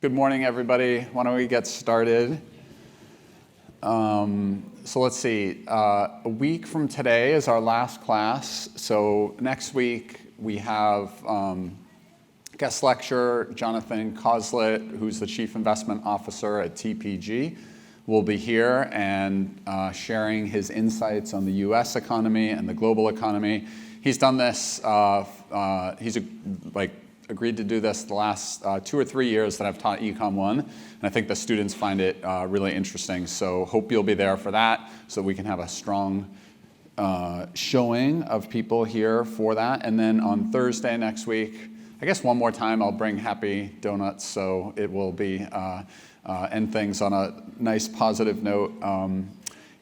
Good morning, everybody. Why don't we get started? So let's see. A week from today is our last class. So next week we have guest lecturer Jonathan Coslet, who's the Chief Investment Officer at TPG, will be here and sharing his insights on the U.S. economy and the global economy. He's done this. Agreed to do this the last 2 or 3 years that I've taught Econ 1, and I think the students find it really interesting. So hope you'll be there for that, so we can have a strong showing of people here for that. And then on Thursday next week, I guess one more time I'll bring happy donuts, so it will be end things on a nice positive note.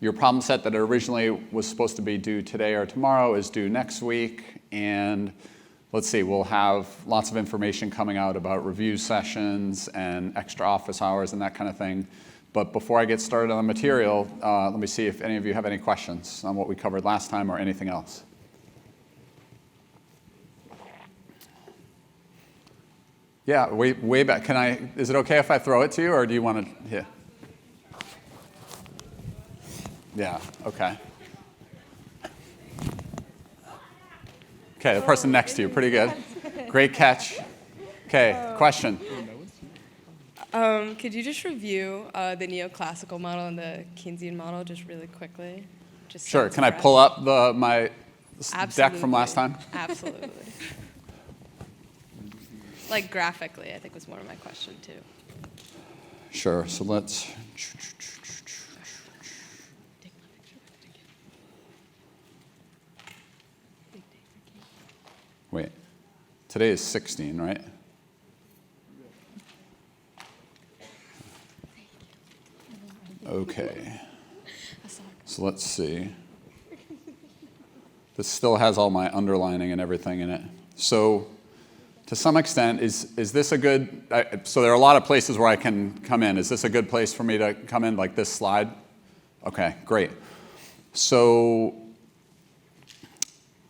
Your problem set that originally was supposed to be due today or tomorrow is due next week, and let's see, we'll have lots of information coming out about review sessions and extra office hours and that kind of thing. But before I get started on the material, let me see if any of you have any questions on what we covered last time or anything else. Yeah, way back. Is it okay if I throw it to you, or do you want to? Yeah. Yeah, okay. Okay, the person next to you, pretty good. Great catch. Okay, question. Could you just review the neoclassical model and the Keynesian model just really quickly? Just sure. Can I pull up my deck from last time? Absolutely. Like graphically, I think was more of my question too. Sure. So let's. Wait, today is 16, right? Okay. So let's see. This still has all my underlining and everything in it. So to some extent, is this a good, so there are a lot of places where I can come in. Is this a good place for me to come in, like this slide? Okay, great. So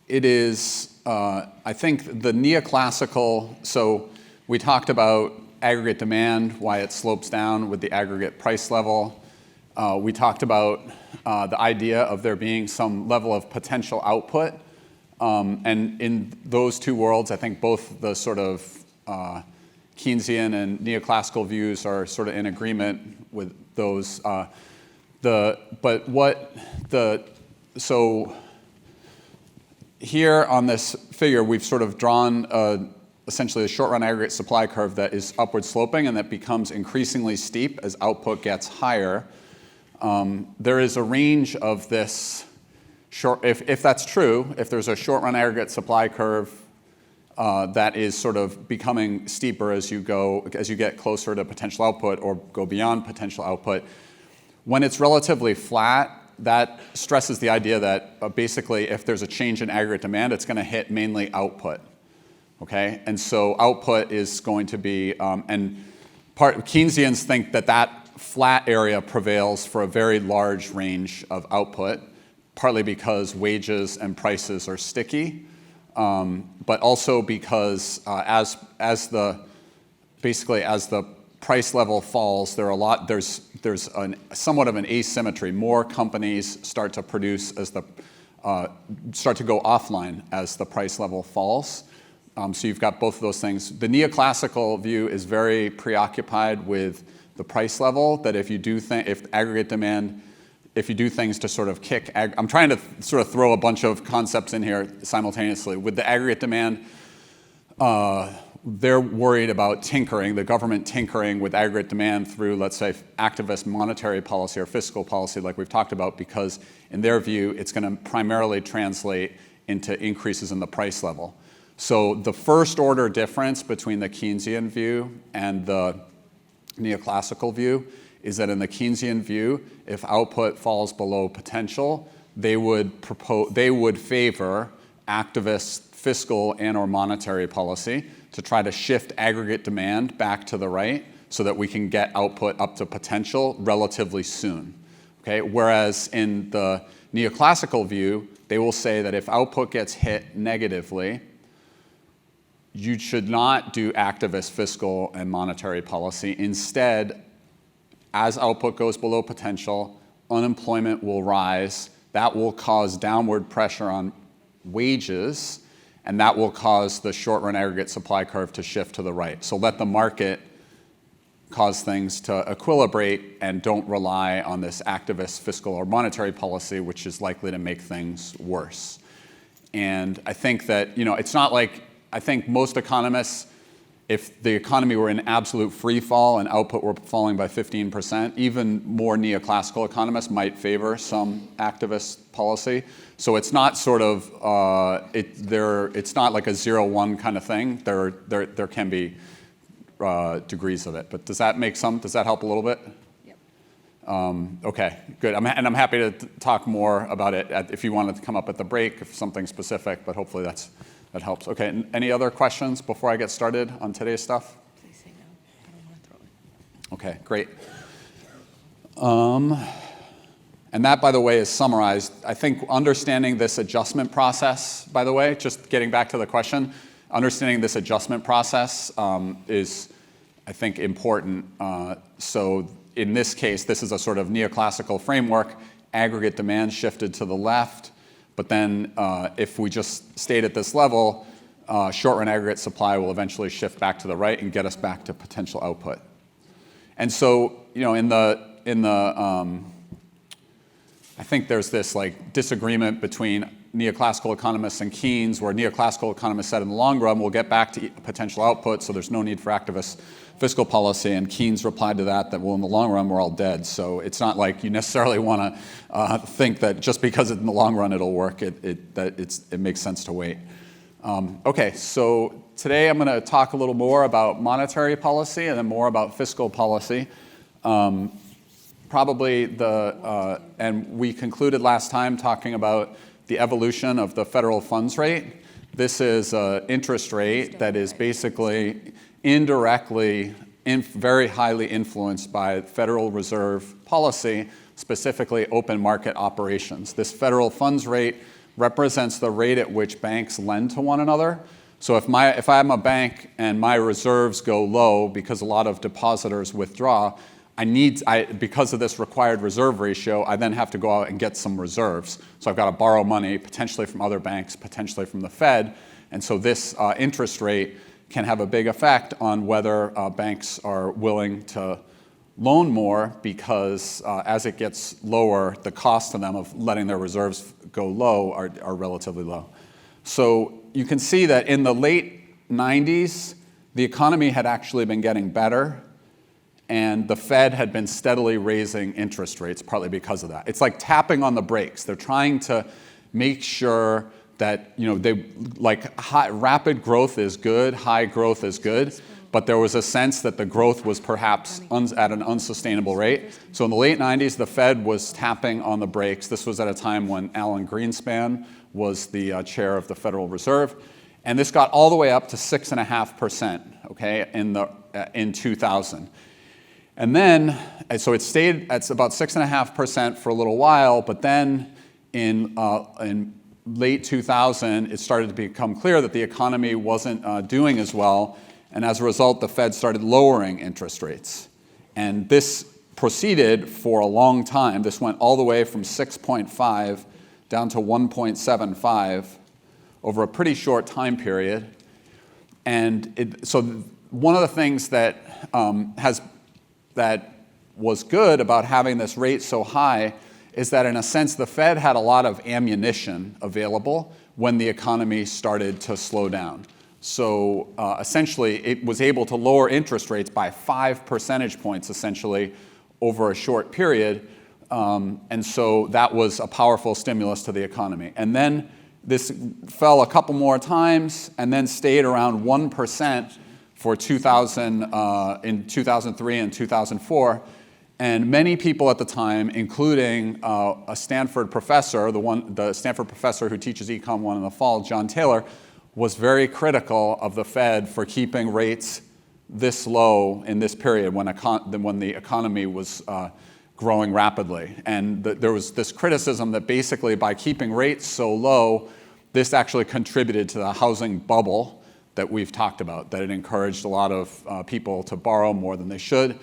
it is, I think the neoclassical, so we talked about aggregate demand, why it slopes down with the aggregate price level. We talked about the idea of there being some level of potential output. And in those two worlds, I think both the sort of Keynesian and neoclassical views are sort of in agreement with those. So here on this figure, we've sort of drawn essentially a short-run aggregate supply curve that is upward sloping and that becomes increasingly steep as output gets higher. There is a range of this short, if that's true, if there's a short-run aggregate supply curve that is sort of becoming steeper as you get closer to potential output or go beyond potential output, when it's relatively flat, that stresses the idea that basically if there's a change in aggregate demand, it's going to hit mainly output, okay? And so output is going to be, Keynesians think that flat area prevails for a very large range of output, partly because wages and prices are sticky, but also because as the price level falls, there's somewhat of an asymmetry. More companies start to produce start to go offline as the price level falls. So you've got both of those things. The neoclassical view is very preoccupied with the price level, that if you do things to sort of kick, I'm trying to sort of throw a bunch of concepts in here simultaneously. With the aggregate demand, they're worried about the government tinkering with aggregate demand through, let's say, activist monetary policy or fiscal policy like we've talked about, because in their view, it's going to primarily translate into increases in the price level. So the first order difference between the Keynesian view and the neoclassical view is that in the Keynesian view, if output falls below potential, they would favor activist fiscal and or monetary policy to try to shift aggregate demand back to the right so that we can get output up to potential relatively soon. Okay? Whereas in the neoclassical view, they will say that if output gets hit negatively, you should not do activist fiscal and monetary policy. Instead, as output goes below potential, unemployment will rise. That will cause downward pressure on wages, and that will cause the short-run aggregate supply curve to shift to the right. So let the market cause things to equilibrate and don't rely on this activist fiscal or monetary policy, which is likely to make things worse. And I think that, it's not like, I think most economists, if the economy were in absolute free fall and output were falling by 15%, even more neoclassical economists might favor some activist policy. So it's not sort of, it's not like a 0-1 kind of thing. There can be degrees of it. But does that help a little bit? Yep. Okay, good. And I'm happy to talk more about it if you wanted to come up at the break, if something specific, but hopefully that helps. Okay, any other questions before I get started on today's stuff? Please say no. I don't want to throw it. Okay, great. And that, by the way, is summarized. I think understanding this adjustment process, by the way, just getting back to the question, understanding this adjustment process is, I think, important. So in this case, this is a sort of neoclassical framework. Aggregate demand shifted to the left. But then if we just stayed at this level, short-run aggregate supply will eventually shift back to the right and get us back to potential output. And so, I think there's this disagreement between neoclassical economists and Keynes, where neoclassical economists said in the long run we'll get back to potential output, so there's no need for activist fiscal policy, and Keynes replied to that well, in the long run we're all dead. So it's not like you necessarily want to think that just because in the long run it'll work, it makes sense to wait. Okay, so today I'm going to talk a little more about monetary policy and then more about fiscal policy. And we concluded last time talking about the evolution of the federal funds rate. This is an interest rate that is basically indirectly very highly influenced by Federal Reserve policy, specifically open market operations. This federal funds rate represents the rate at which banks lend to one another. So if I'm a bank and my reserves go low because a lot of depositors withdraw, because of this required reserve ratio, I then have to go out and get some reserves. So I've got to borrow money, potentially from other banks, potentially from the Fed. And so this interest rate can have a big effect on whether banks are willing to loan more, because as it gets lower, the cost to them of letting their reserves go low are relatively low. So you can see that in the late 90s, the economy had actually been getting better, and the Fed had been steadily raising interest rates, partly because of that. It's like tapping on the brakes. They're trying to make sure that rapid growth is good, high growth is good, but there was a sense that the growth was perhaps at an unsustainable rate. So in the late 90s, the Fed was tapping on the brakes. This was at a time when Alan Greenspan was the chair of the Federal Reserve, and this got all the way up to 6.5%, okay, in 2000. And then, so it stayed at about 6.5% for a little while, but then in late 2000, it started to become clear that the economy wasn't doing as well, and as a result, the Fed started lowering interest rates. And this proceeded for a long time. This went all the way from 6.5 down to 1.75 over a pretty short time period. And so one of the things that was good about having this rate so high is that, in a sense, the Fed had a lot of ammunition available when the economy started to slow down. So essentially, it was able to lower interest rates by 5 percentage points, essentially, over a short period. And so that was a powerful stimulus to the economy. And then this fell a couple more times and then stayed around 1% for in 2003 and 2004. And many people at the time, including a Stanford professor, the Stanford professor who teaches Econ 1 in the fall, John Taylor, was very critical of the Fed for keeping rates this low in this period when the economy was growing rapidly. And there was this criticism that basically by keeping rates so low, this actually contributed to the housing bubble that we've talked about, that it encouraged a lot of people to borrow more than they should.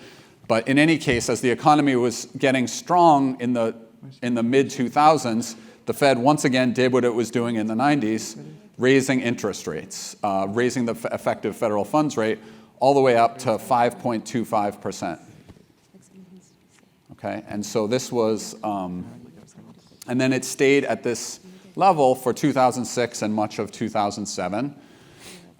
But in any case, as the economy was getting strong in the mid-2000s, the Fed once again did what it was doing in the 90s, raising interest rates, raising the effective federal funds rate all the way up to 5.25%. Okay, and so this was, and then it stayed at this level for 2006 and much of 2007.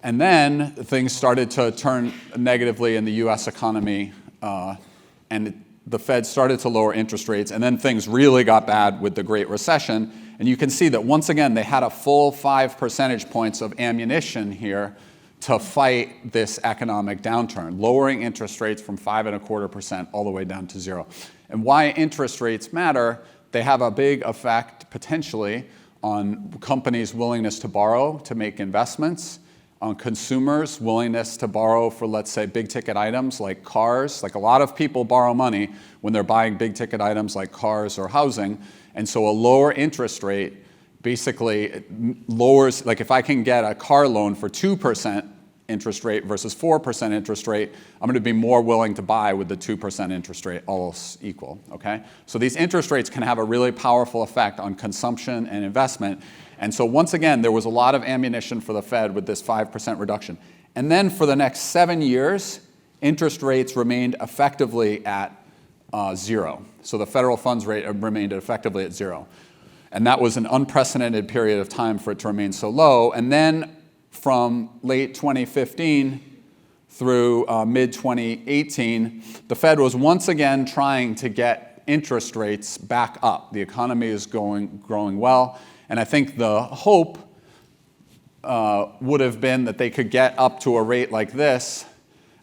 And then things started to turn negatively in the US economy, and the Fed started to lower interest rates, and then things really got bad with the Great Recession. And you can see that once again, they had a full 5 percentage points of ammunition here to fight this economic downturn, lowering interest rates from 5.25% all the way down to 0. And why interest rates matter, they have a big effect potentially on companies' willingness to borrow to make investments, on consumers' willingness to borrow for, let's say, big ticket items like cars. Like a lot of people borrow money when they're buying big ticket items like cars or housing. And so a lower interest rate basically lowers, like if I can get a car loan for 2% interest rate versus 4% interest rate, I'm going to be more willing to buy with the 2% interest rate, all else equal, okay? So these interest rates can have a really powerful effect on consumption and investment. And so once again, there was a lot of ammunition for the Fed with this 5% reduction. And then for the next 7 years, interest rates remained effectively at 0. So the federal funds rate remained effectively at 0. And that was an unprecedented period of time for it to remain so low. And then from late 2015 through mid-2018, the Fed was once again trying to get interest rates back up. The economy is growing well. And I think the hope would have been that they could get up to a rate like this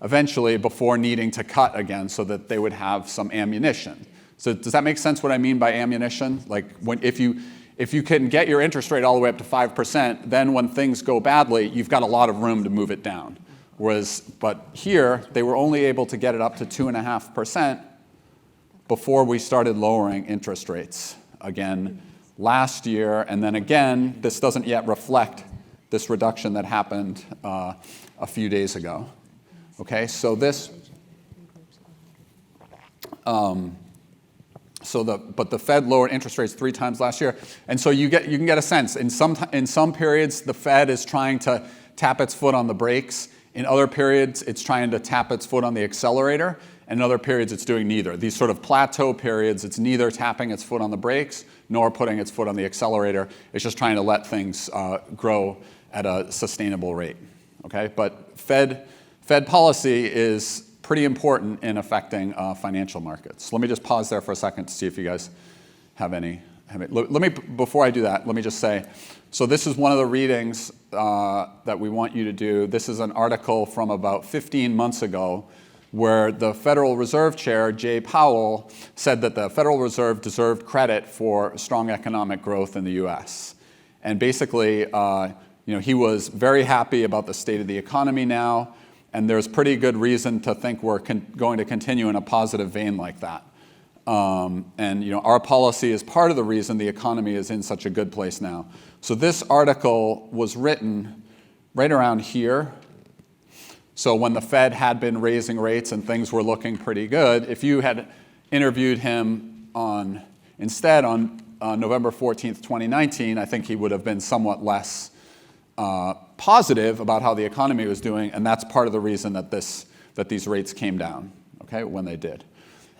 eventually before needing to cut again so that they would have some ammunition. So does that make sense what I mean by ammunition? Like if you can get your interest rate all the way up to 5%, then when things go badly, you've got a lot of room to move it down. But here, they were only able to get it up to 2.5% before we started lowering interest rates again last year. And then again, this doesn't yet reflect this reduction that happened a few days ago. Okay, so this, but the Fed lowered interest rates 3 times last year, and so you can get a sense. In some periods, the Fed is trying to tap its foot on the brakes. In other periods, it's trying to tap its foot on the accelerator. And in other periods, it's doing neither. These sort of plateau periods, it's neither tapping its foot on the brakes nor putting its foot on the accelerator. It's just trying to let things grow at a sustainable rate. Okay, but Fed policy is pretty important in affecting financial markets. Let me just pause there for a second to see if you guys have any. Before I do that, let me just say, so this is one of the readings that we want you to do. This is an article from about 15 months ago where the Federal Reserve Chair, Jay Powell, said that the Federal Reserve deserved credit for strong economic growth in the US. And basically, he was very happy about the state of the economy now, and there's pretty good reason to think we're going to continue in a positive vein like that. And our policy is part of the reason the economy is in such a good place now. So this article was written right around here. So when the Fed had been raising rates and things were looking pretty good, if you had interviewed him instead on November 14th, 2019, I think he would have been somewhat less positive about how the economy was doing, and that's part of the reason that these rates came down, okay, when they did.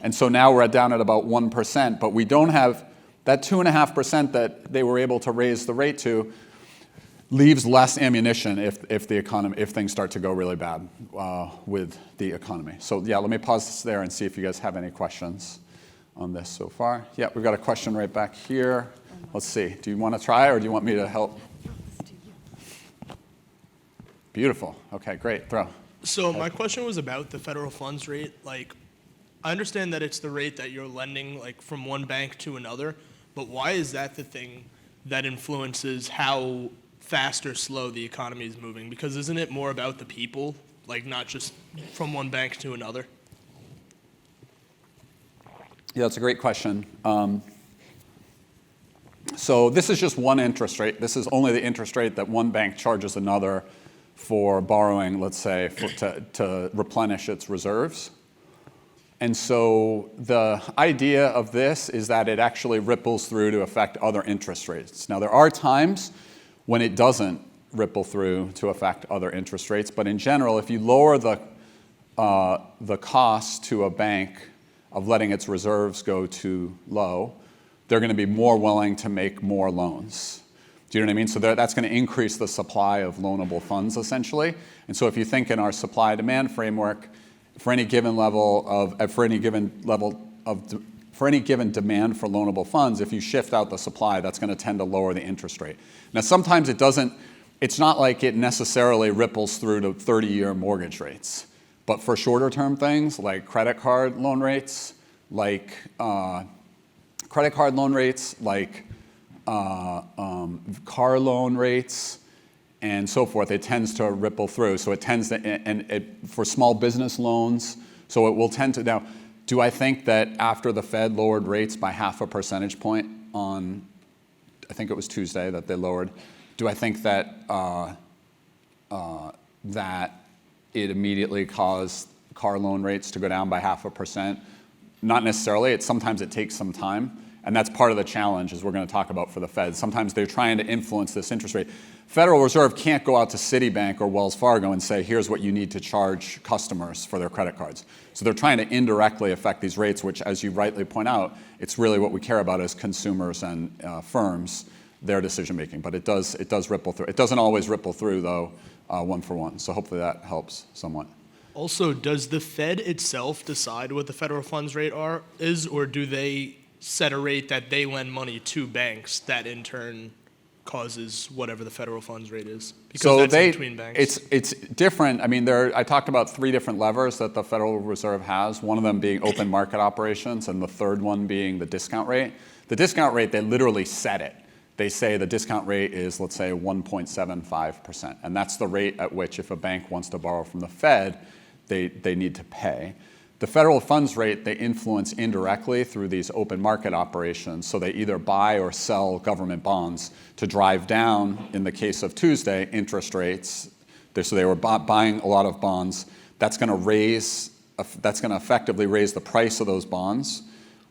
And so now we're down at about 1%, but we don't have that 2.5% that they were able to raise the rate to leaves less ammunition if things start to go really bad with the economy. So yeah, let me pause this there and see if you guys have any questions on this so far. Yeah, we've got a question right back here. Let's see. Do you want to try or do you want me to help? Beautiful. Okay, great. Throw. So my question was about the federal funds rate. Like, I understand that it's the rate that you're lending, like, from one bank to another, but why is that the thing that influences how fast or slow the economy is moving? Because isn't it more about the people, like not just from one bank to another? Yeah, that's a great question. So this is just one interest rate. This is only the interest rate that one bank charges another for borrowing, let's say, to replenish its reserves. And so the idea of this is that it actually ripples through to affect other interest rates. Now, there are times when it doesn't ripple through to affect other interest rates, but in general, if you lower the cost to a bank of letting its reserves go too low, they're going to be more willing to make more loans. Do you know what I mean? So that's going to increase the supply of loanable funds, essentially. And so if you think in our supply-demand framework, for any given demand for loanable funds, if you shift out the supply, that's going to tend to lower the interest rate. Now, sometimes it doesn't. It's not like it necessarily ripples through to 30-year mortgage rates. But for shorter-term things like credit card loan rates, like car loan rates, and so forth, it tends to ripple through. So it tends to, for small business loans, so it will tend to. Now, do I think that after the Fed lowered rates by 0.5 percentage point on, I think it was Tuesday that they lowered, do I think that that it immediately caused car loan rates to go down by 0.5%? Not necessarily. Sometimes it takes some time. And that's part of the challenge, as we're going to talk about for the Fed. Sometimes they're trying to influence this interest rate. Federal Reserve can't go out to Citibank or Wells Fargo and say, here's what you need to charge customers for their credit cards. So they're trying to indirectly affect these rates, which, as you rightly point out, it's really what we care about as consumers and firms, their decision making. But it does ripple through. It doesn't always ripple through, though, one for one. So hopefully that helps somewhat. Also, does the Fed itself decide what the federal funds rate is, or do they set a rate that they lend money to banks that in turn causes whatever the federal funds rate is? Because so that's in between banks. It's different. I mean, I talked about 3 different levers that the Federal Reserve has, one of them being open market operations, and the third one being the discount rate. The discount rate, they literally set it. They say the discount rate is, let's say, 1.75%. And that's the rate at which, if a bank wants to borrow from the Fed, they need to pay. The federal funds rate, they influence indirectly through these open market operations. So they either buy or sell government bonds to drive down, in the case of Tuesday, interest rates. So they were buying a lot of bonds. That's going to effectively raise the price of those bonds,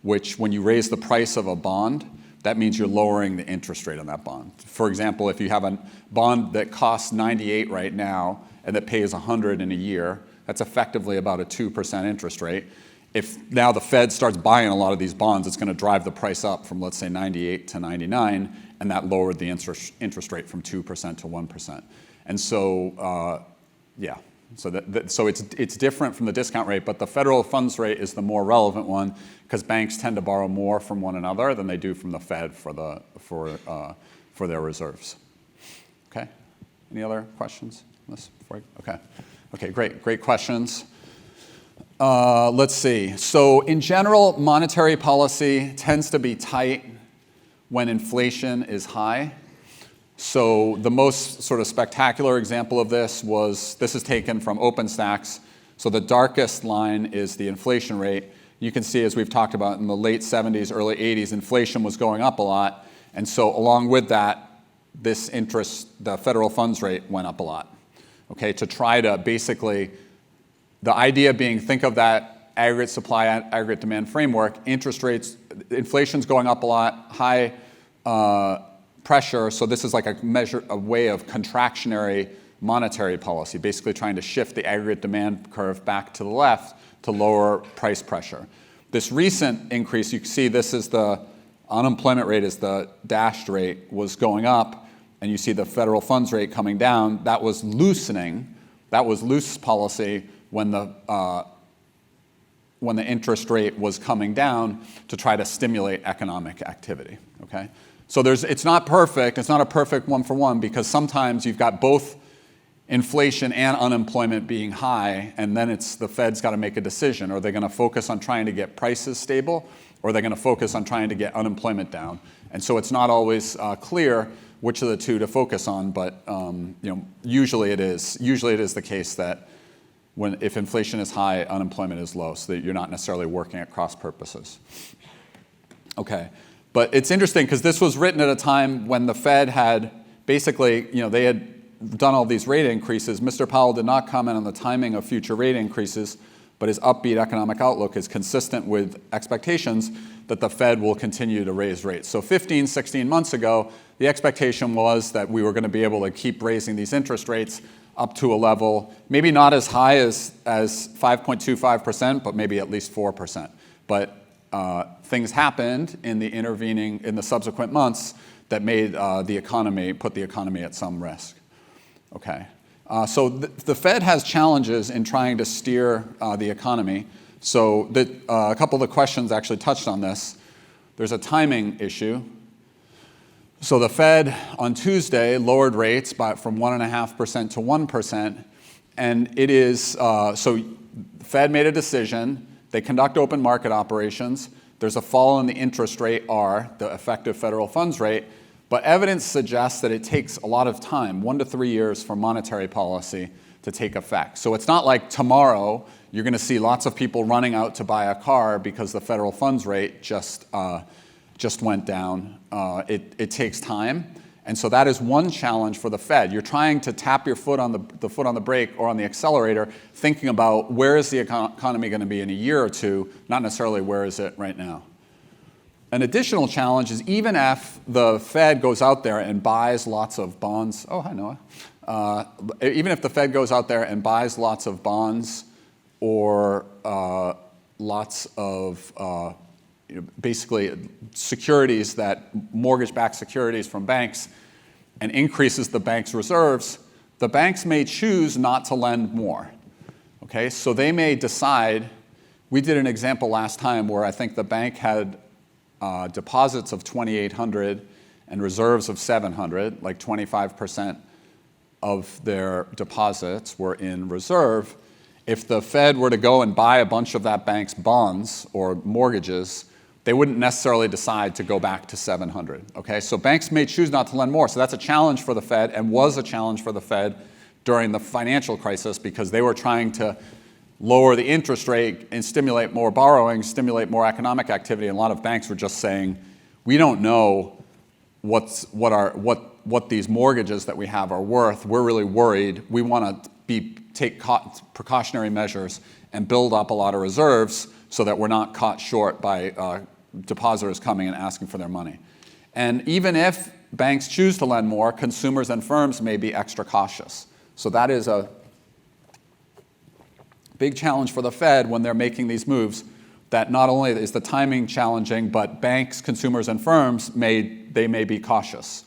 which when you raise the price of a bond, that means you're lowering the interest rate on that bond. For example, if you have a bond that costs 98 right now and that pays 100 in a year, that's effectively about a 2% interest rate. If now the Fed starts buying a lot of these bonds, it's going to drive the price up from, let's say, 98 to 99, and that lowered the interest rate from 2% to 1%. And so, so it's different from the discount rate, but the federal funds rate is the more relevant one because banks tend to borrow more from one another than they do from the Fed for their reserves. Okay. Any other questions? Okay, great questions. Let's see. So in general, monetary policy tends to be tight when inflation is high. So the most sort of spectacular example of this is taken from OpenStax. So the darkest line is the inflation rate. You can see, as we've talked about, in the late 70s, early 80s, inflation was going up a lot. And so along with that, the federal funds rate went up a lot. Okay, to try to basically, the idea being, think of that aggregate supply, aggregate demand framework, interest rates, inflation's going up a lot, high pressure, so this is like a way of contractionary monetary policy, basically trying to shift the aggregate demand curve back to the left to lower price pressure. This recent increase, you can see this is the unemployment rate, is the dashed rate, was going up, and you see the federal funds rate coming down. That was loosening. That was loose policy when the interest rate was coming down to try to stimulate economic activity. Okay, so it's not perfect. It's not a perfect one for one because sometimes you've got both inflation and unemployment being high, and then the Fed's got to make a decision. Are they going to focus on trying to get prices stable, or are they going to focus on trying to get unemployment down? And so it's not always clear which of the two to focus on, but usually it is. Usually it is the case that if inflation is high, unemployment is low, so that you're not necessarily working at cross purposes. Okay, but it's interesting because this was written at a time when the Fed had basically, they had done all these rate increases, Mr. Powell did not comment on the timing of future rate increases, but his upbeat economic outlook is consistent with expectations that the Fed will continue to raise rates. So 15, 16 months ago, the expectation was that we were going to be able to keep raising these interest rates up to a level, maybe not as high as 5.25%, but maybe at least 4%. But things happened in the subsequent months that made put the economy at some risk. Okay. So the Fed has challenges in trying to steer the economy. So a couple of the questions actually touched on this. There's a timing issue. So the Fed on Tuesday lowered rates from 1.5% to 1%. And it is, so the Fed made a decision. They conduct open market operations. There's a fall in the interest rate, R, the effective federal funds rate. But evidence suggests that it takes a lot of time, 1 to 3 years, for monetary policy to take effect. So it's not like tomorrow you're going to see lots of people running out to buy a car because the federal funds rate just went down. It takes time. And so that is one challenge for the Fed. You're trying to tap your foot on the foot on the brake or on the accelerator, thinking about where is the economy going to be in a year or two, not necessarily where is it right now. An additional challenge is even if the Fed goes out there and buys lots of bonds. Oh, hi, Noah. Even if the Fed goes out there and buys lots of bonds or lots of basically securities, mortgage-backed securities from banks, and increases the bank's reserves, the banks may choose not to lend more. Okay, so they may decide. We did an example last time where I think the bank had deposits of $2,800 and reserves of $700, like 25% of their deposits were in reserve. If the Fed were to go and buy a bunch of that bank's bonds or mortgages, they wouldn't necessarily decide to go back to 700. Okay, so banks may choose not to lend more. So that's a challenge for the Fed, and was a challenge for the Fed during the financial crisis, because they were trying to lower the interest rate and stimulate more borrowing, stimulate more economic activity. And a lot of banks were just saying, we don't know what these mortgages that we have are worth. We're really worried. We want to take precautionary measures and build up a lot of reserves so that we're not caught short by depositors coming and asking for their money. And even if banks choose to lend more, consumers and firms may be extra cautious. So that is a big challenge for the Fed when they're making these moves, that not only is the timing challenging, but banks, consumers, and firms may be cautious.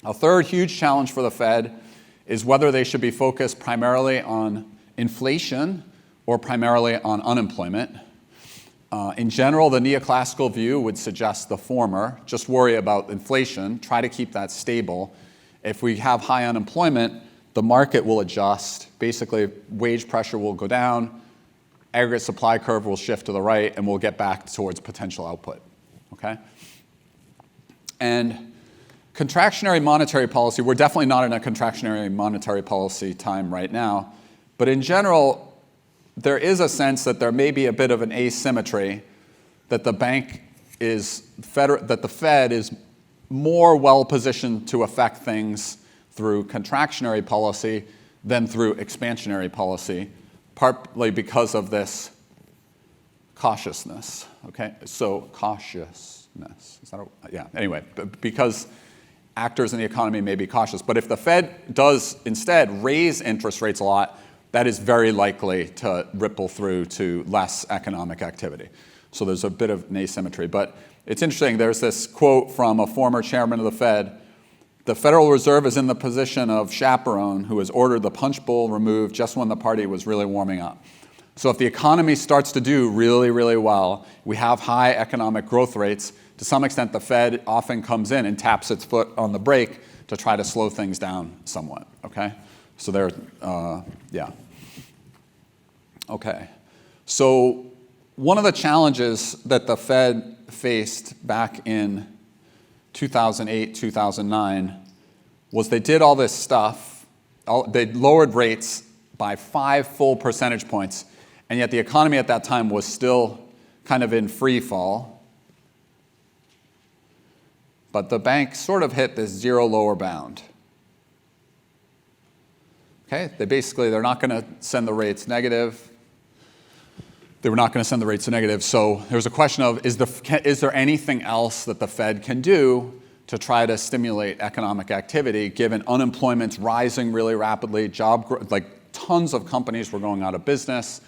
A third huge challenge for the Fed is whether they should be focused primarily on inflation or primarily on unemployment. In general, the neoclassical view would suggest the former. Just worry about inflation, try to keep that stable. If we have high unemployment, the market will adjust. Basically, wage pressure will go down, aggregate supply curve will shift to the right, and we'll get back towards potential output. Okay? And contractionary monetary policy, we're definitely not in a contractionary monetary policy time right now, but in general, there is a sense that there may be a bit of an asymmetry, that the Fed is more well-positioned to affect things through contractionary policy than through expansionary policy, partly because of this cautiousness. Okay, so cautiousness. Anyway, because actors in the economy may be cautious. But if the Fed does instead raise interest rates a lot, that is very likely to ripple through to less economic activity. So there's a bit of an asymmetry. But it's interesting, there's this quote from a former chairman of the Fed: "The Federal Reserve is in the position of chaperone who has ordered the punch bowl removed just when the party was really warming up." So if the economy starts to do really, really well, we have high economic growth rates, to some extent the Fed often comes in and taps its foot on the brake to try to slow things down somewhat, okay? So there, Okay. So one of the challenges that the Fed faced back in 2008, 2009, was they did all this stuff. They lowered rates by 5 full percentage points, and yet the economy at that time was still kind of in free fall. But the bank sort of hit this zero lower bound. Okay, they're not going to send the rates negative. They were not going to send the rates to negative. So there's a question of, is there anything else that the Fed can do to try to stimulate economic activity, given unemployment's rising really rapidly, like tons of companies were going out of business,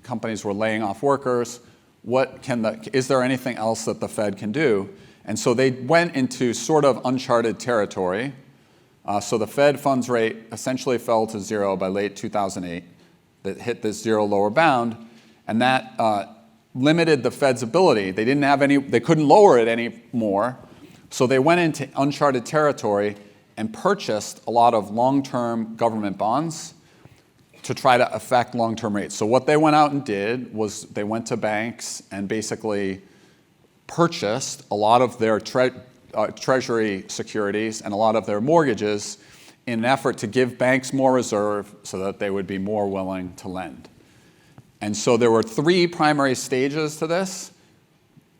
companies were laying off workers. Is there anything else that the Fed can do? And so they went into sort of uncharted territory. So the Fed funds rate essentially fell to zero by late 2008. That hit this zero lower bound, and that limited the Fed's ability. They couldn't lower it anymore. So they went into uncharted territory and purchased a lot of long-term government bonds to try to affect long-term rates. So what they went out and did was they went to banks and basically purchased a lot of their treasury securities and a lot of their mortgages in an effort to give banks more reserve so that they would be more willing to lend. And so there were three primary stages to this.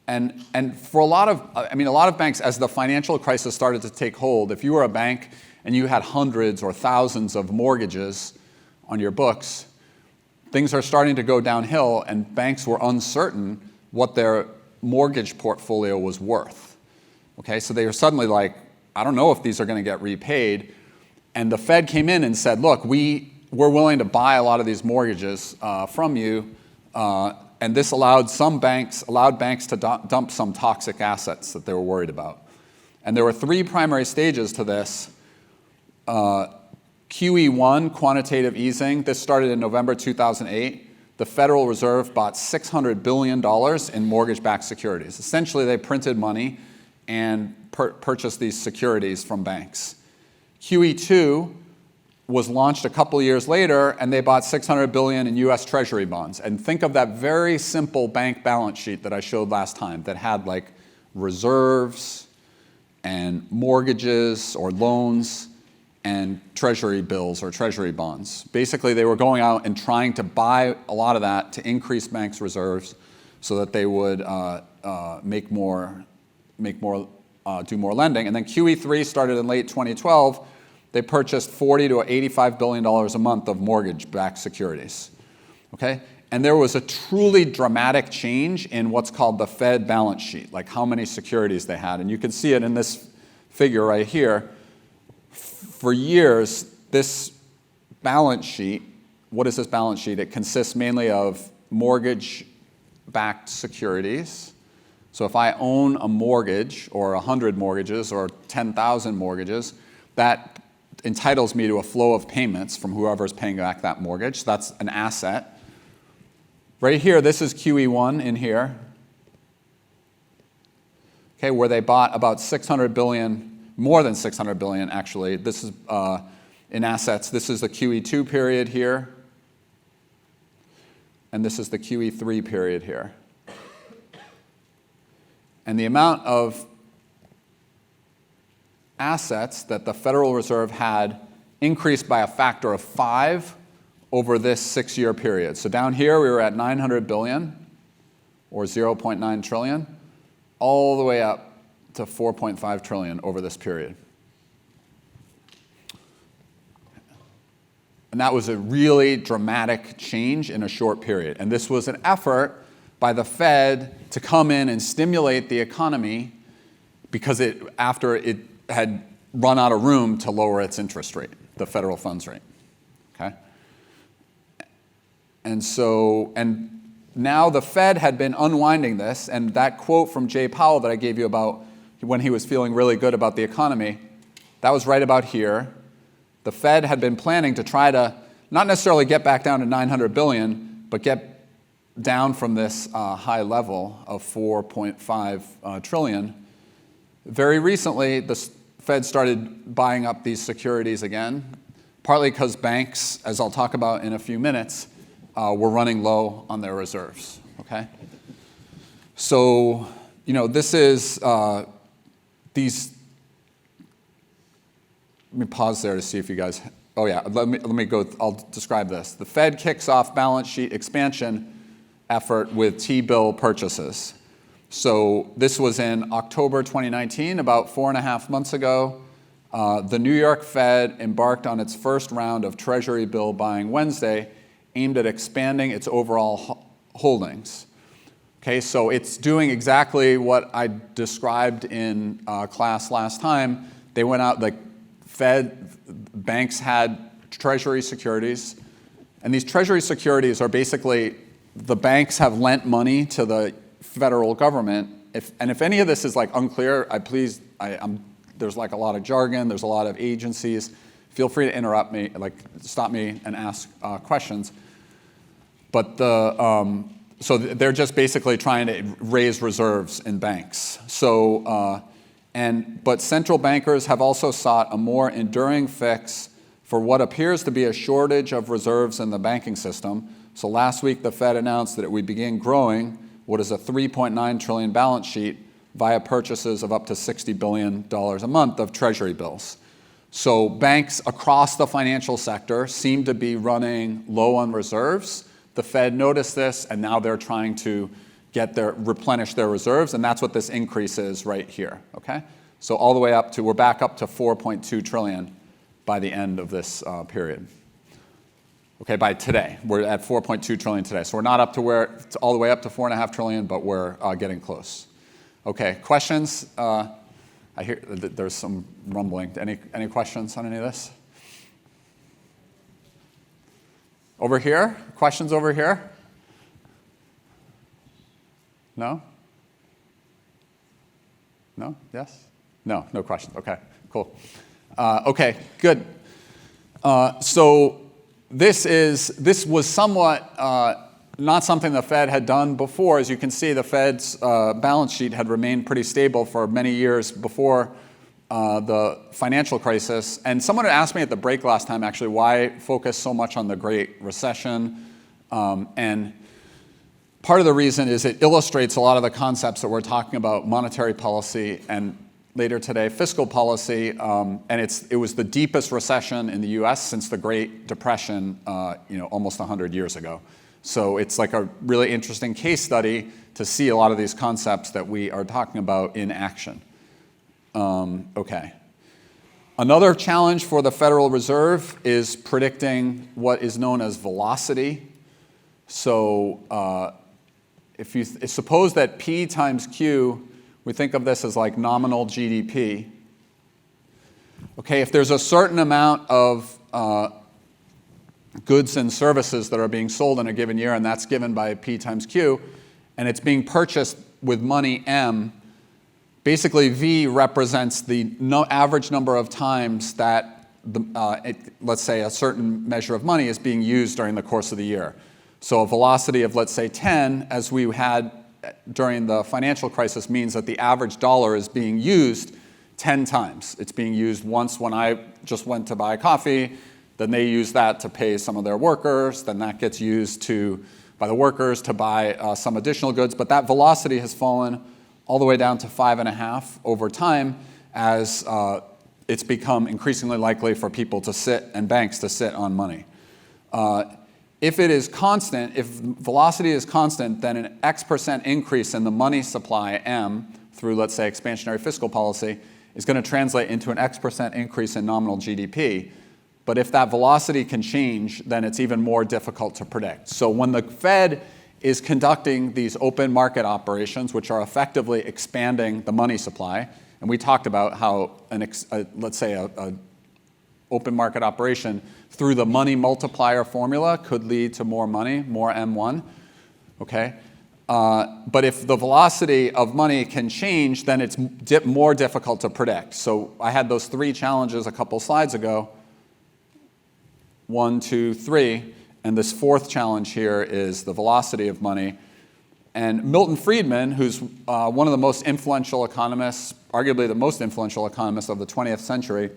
And for a lot of banks, as the financial crisis started to take hold, if you were a bank and you had hundreds or thousands of mortgages on your books, things are starting to go downhill, and banks were uncertain what their mortgage portfolio was worth. Okay, so they were suddenly like, I don't know if these are going to get repaid. And the Fed came in and said, look, we're willing to buy a lot of these mortgages from you. And this allowed banks to dump some toxic assets that they were worried about. And there were three primary stages to this. QE1, quantitative easing, this started in November 2008. The Federal Reserve bought $600 billion in mortgage-backed securities. Essentially, they printed money and purchased these securities from banks. QE2 was launched a couple years later, and they bought $600 billion in US Treasury bonds. And think of that very simple bank balance sheet that I showed last time that had like reserves and mortgages or loans and treasury bills or treasury bonds. Basically, they were going out and trying to buy a lot of that to increase banks' reserves so that they would do more lending. And then QE3 started in late 2012. They purchased $40 to $85 billion a month of mortgage-backed securities. Okay? And there was a truly dramatic change in what's called the Fed balance sheet, like how many securities they had. And you can see it in this figure right here. For years, this balance sheet, what is this balance sheet? It consists mainly of mortgage-backed securities. So if I own a mortgage or 100 mortgages or 10,000 mortgages, that entitles me to a flow of payments from whoever's paying back that mortgage. That's an asset. Right here, this is QE1 in here, okay, where they bought about $600 billion, more than $600 billion actually. This is in assets. This is the QE2 period here, and this is the QE3 period here. And the amount of assets that the Federal Reserve had increased by a factor of 5 over this 6-year period. So down here we were at 900 billion, or 0.9 trillion, all the way up to 4.5 trillion over this period. And that was a really dramatic change in a short period. And this was an effort by the Fed to come in and stimulate the economy because after it had run out of room to lower its interest rate, the federal funds rate. Okay? And now the Fed had been unwinding this, and that quote from Jay Powell that I gave you about when he was feeling really good about the economy, that was right about here. The Fed had been planning to try to not necessarily get back down to 900 billion, but get down from this high level of 4.5 trillion. Very recently, the Fed started buying up these securities again, partly because banks, as I'll talk about in a few minutes, were running low on their reserves. Okay? So, this is these. Let me pause there to see if you guys. Oh yeah, let me go. I'll describe this. The Fed kicks off balance sheet expansion effort with T-bill purchases. So this was in October 2019, about 4.5 months ago. the New York Fed embarked on its first round of Treasury bill buying Wednesday, aimed at expanding its overall holdings. Okay, so it's doing exactly what I described in class last time. They went out, the Fed, banks had Treasury securities, and these Treasury securities are basically, the banks have lent money to the federal government. If any of this is like unclear, there's like a lot of jargon, there's a lot of agencies. Feel free to interrupt me, like stop me and ask questions. But so they're just basically trying to raise reserves in banks. So, but central bankers have also sought a more enduring fix for what appears to be a shortage of reserves in the banking system. So last week, the Fed announced that it would begin growing what is a $3.9 trillion balance sheet via purchases of up to $60 billion a month of Treasury bills. So banks across the financial sector seem to be running low on reserves. The Fed noticed this, and now they're trying to replenish their reserves, and that's what this increase is right here, okay? So all the way up to, we're back up to 4.2 trillion by the end of this period. Okay, by today, we're at 4.2 trillion today. So we're not up to all the way up to 4.5 trillion, but we're getting close. Okay, questions? I hear there's some rumbling. Any questions on any of this? Over here? Questions over here? No? No? Yes? No questions. Okay, cool. Okay, good. So this was somewhat not something the Fed had done before. As you can see, the Fed's balance sheet had remained pretty stable for many years before the financial crisis. And someone had asked me at the break last time, actually, why focus so much on the Great Recession? And part of the reason is it illustrates a lot of the concepts that we're talking about, monetary policy and later today, fiscal policy. And it was the deepest recession in the US since the Great Depression, almost 100 years ago. So it's like a really interesting case study to see a lot of these concepts that we are talking about in action. Okay. Another challenge for the Federal Reserve is predicting what is known as velocity. So if you suppose that P times Q, we think of this as like nominal GDP. Okay, if there's a certain amount of goods and services that are being sold in a given year, and that's given by P times Q, and it's being purchased with money M, basically V represents the average number of times that, let's say, a certain measure of money is being used during the course of the year. So a velocity of, let's say, 10, as we had during the financial crisis, means that the average dollar is being used 10 times. It's being used once when I just went to buy coffee, then they use that to pay some of their workers, then that gets used by the workers to buy some additional goods. But that velocity has fallen all the way down to 5.5 over time as it's become increasingly likely for people to sit and banks to sit on money. If it is constant, if velocity is constant, then an X% increase in the money supply, M, through, let's say, expansionary fiscal policy, is going to translate into an X% increase in nominal GDP. But if that velocity can change, then it's even more difficult to predict. So when the Fed is conducting these open market operations, which are effectively expanding the money supply, and we talked about how, let's say, an open market operation through the money multiplier formula could lead to more money, more M1, okay? But if the velocity of money can change, then it's more difficult to predict. So I had those 3 challenges a couple slides ago. 1, 2, 3, and this 4th challenge here is the velocity of money. And Milton Friedman, who's one of the most influential economists, arguably the most influential economist of the 20th century,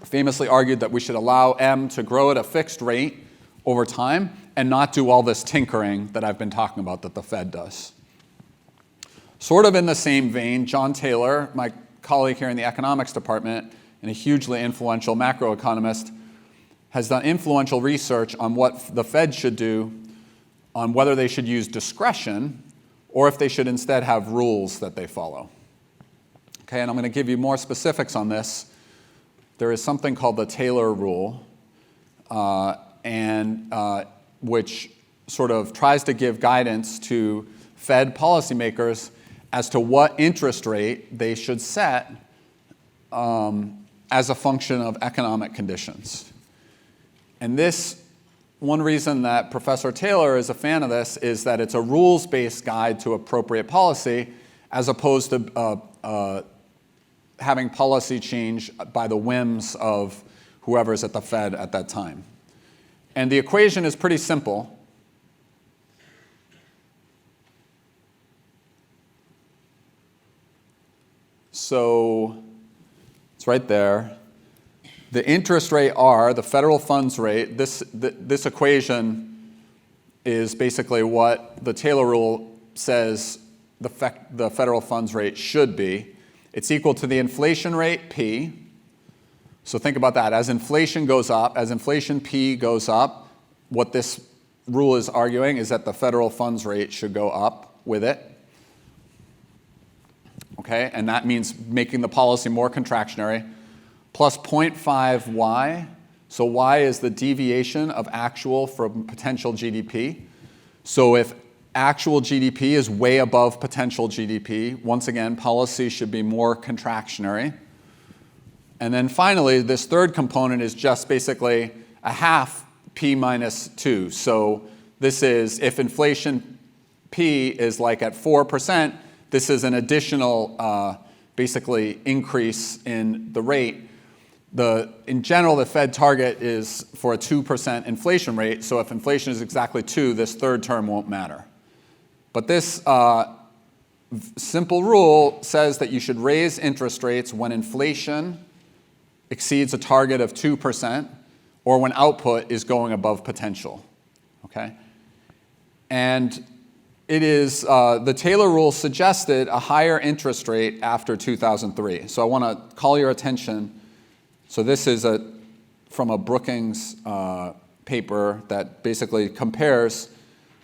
famously argued that we should allow M to grow at a fixed rate over time and not do all this tinkering that I've been talking about that the Fed does. Sort of in the same vein, John Taylor, my colleague here in the economics department, and a hugely influential macroeconomist, has done influential research on what the Fed should do, on whether they should use discretion or if they should instead have rules that they follow. Okay, and I'm going to give you more specifics on this. There is something called the Taylor rule, which sort of tries to give guidance to Fed policymakers as to what interest rate they should set as a function of economic conditions. And this, one reason that Professor Taylor is a fan of this is that it's a rules-based guide to appropriate policy as opposed to having policy change by the whims of whoever's at the Fed at that time. And the equation is pretty simple. So it's right there. The interest rate R, the federal funds rate, this equation is basically what the Taylor rule says the federal funds rate should be. It's equal to the inflation rate, P. So think about that. As inflation goes up, as inflation P goes up, what this rule is arguing is that the federal funds rate should go up with it. Okay, and that means making the policy more contractionary, plus 0.5 Y. So Y is the deviation of actual from potential GDP. So if actual GDP is way above potential GDP, once again, policy should be more contractionary. And then finally, this third component is just basically a half P minus 2. So this is, if inflation P is like at 4%, this is an additional, basically, increase in the rate. In general, the Fed target is for a 2% inflation rate. So if inflation is exactly 2, this third term won't matter. But this simple rule says that you should raise interest rates when inflation exceeds a target of 2% or when output is going above potential. Okay? And it is, the Taylor rule suggested a higher interest rate after 2003. So I want to call your attention. So this is from a Brookings paper that basically compares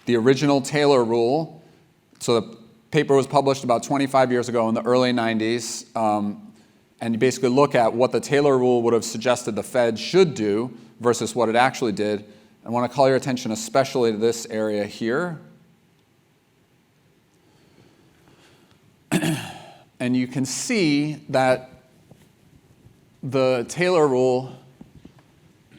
the original Taylor rule. So the paper was published about 25 years ago in the early 90s. And you basically look at what the Taylor rule would have suggested the Fed should do versus what it actually did. I want to call your attention especially to this area here. And you can see that the Taylor rule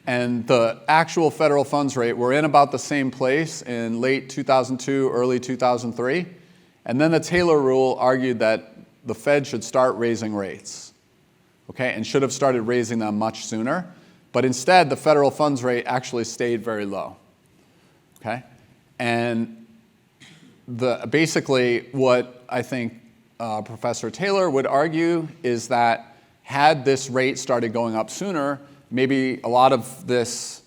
and the actual federal funds rate were in about the same place in late 2002, early 2003. And then the Taylor rule argued that the Fed should start raising rates, okay, and should have started raising them much sooner. But instead, the federal funds rate actually stayed very low, okay? And basically what I think Professor Taylor would argue is that had this rate started going up sooner, maybe a lot of this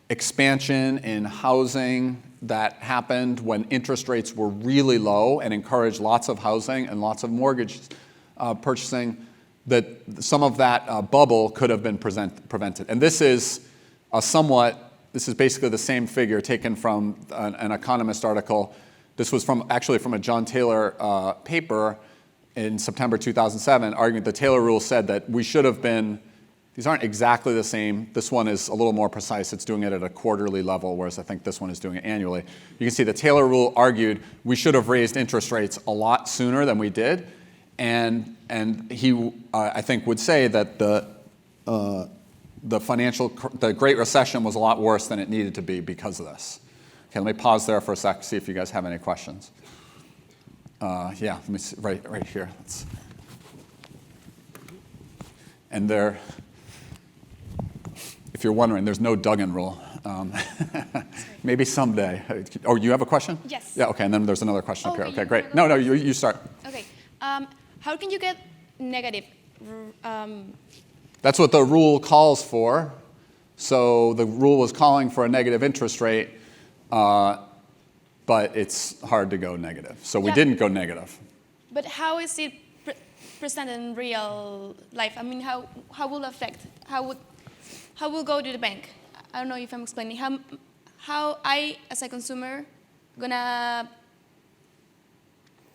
expansion in housing that happened when interest rates were really low and encouraged lots of housing and lots of mortgage purchasing, that some of that bubble could have been prevented. And this is this is basically the same figure taken from an Economist article. This was actually from a John Taylor paper in September 2007, arguing the Taylor rule said that we should have been, these aren't exactly the same. This one is a little more precise. It's doing it at a quarterly level, whereas I think this one is doing it annually. You can see the Taylor rule argued we should have raised interest rates a lot sooner than we did. And he, I think, would say that the Great Recession was a lot worse than it needed to be because of this. Okay, let me pause there for a sec, see if you guys have any questions. Yeah, let me see, right here. And there, if you're wondering, there's no Duggan rule. Maybe someday. Oh, you have a question? Yes. Yeah, okay, and then there's another question up here. Okay, great. Go No, you start. Okay. How can you get negative? That's what the rule calls for. So the rule was calling for a negative interest rate, but it's hard to go negative. So we didn't go negative. But how is it presented in real life? I mean, how will it affect? How will go to the bank? I don't know if I'm explaining. How I, as a consumer, gonna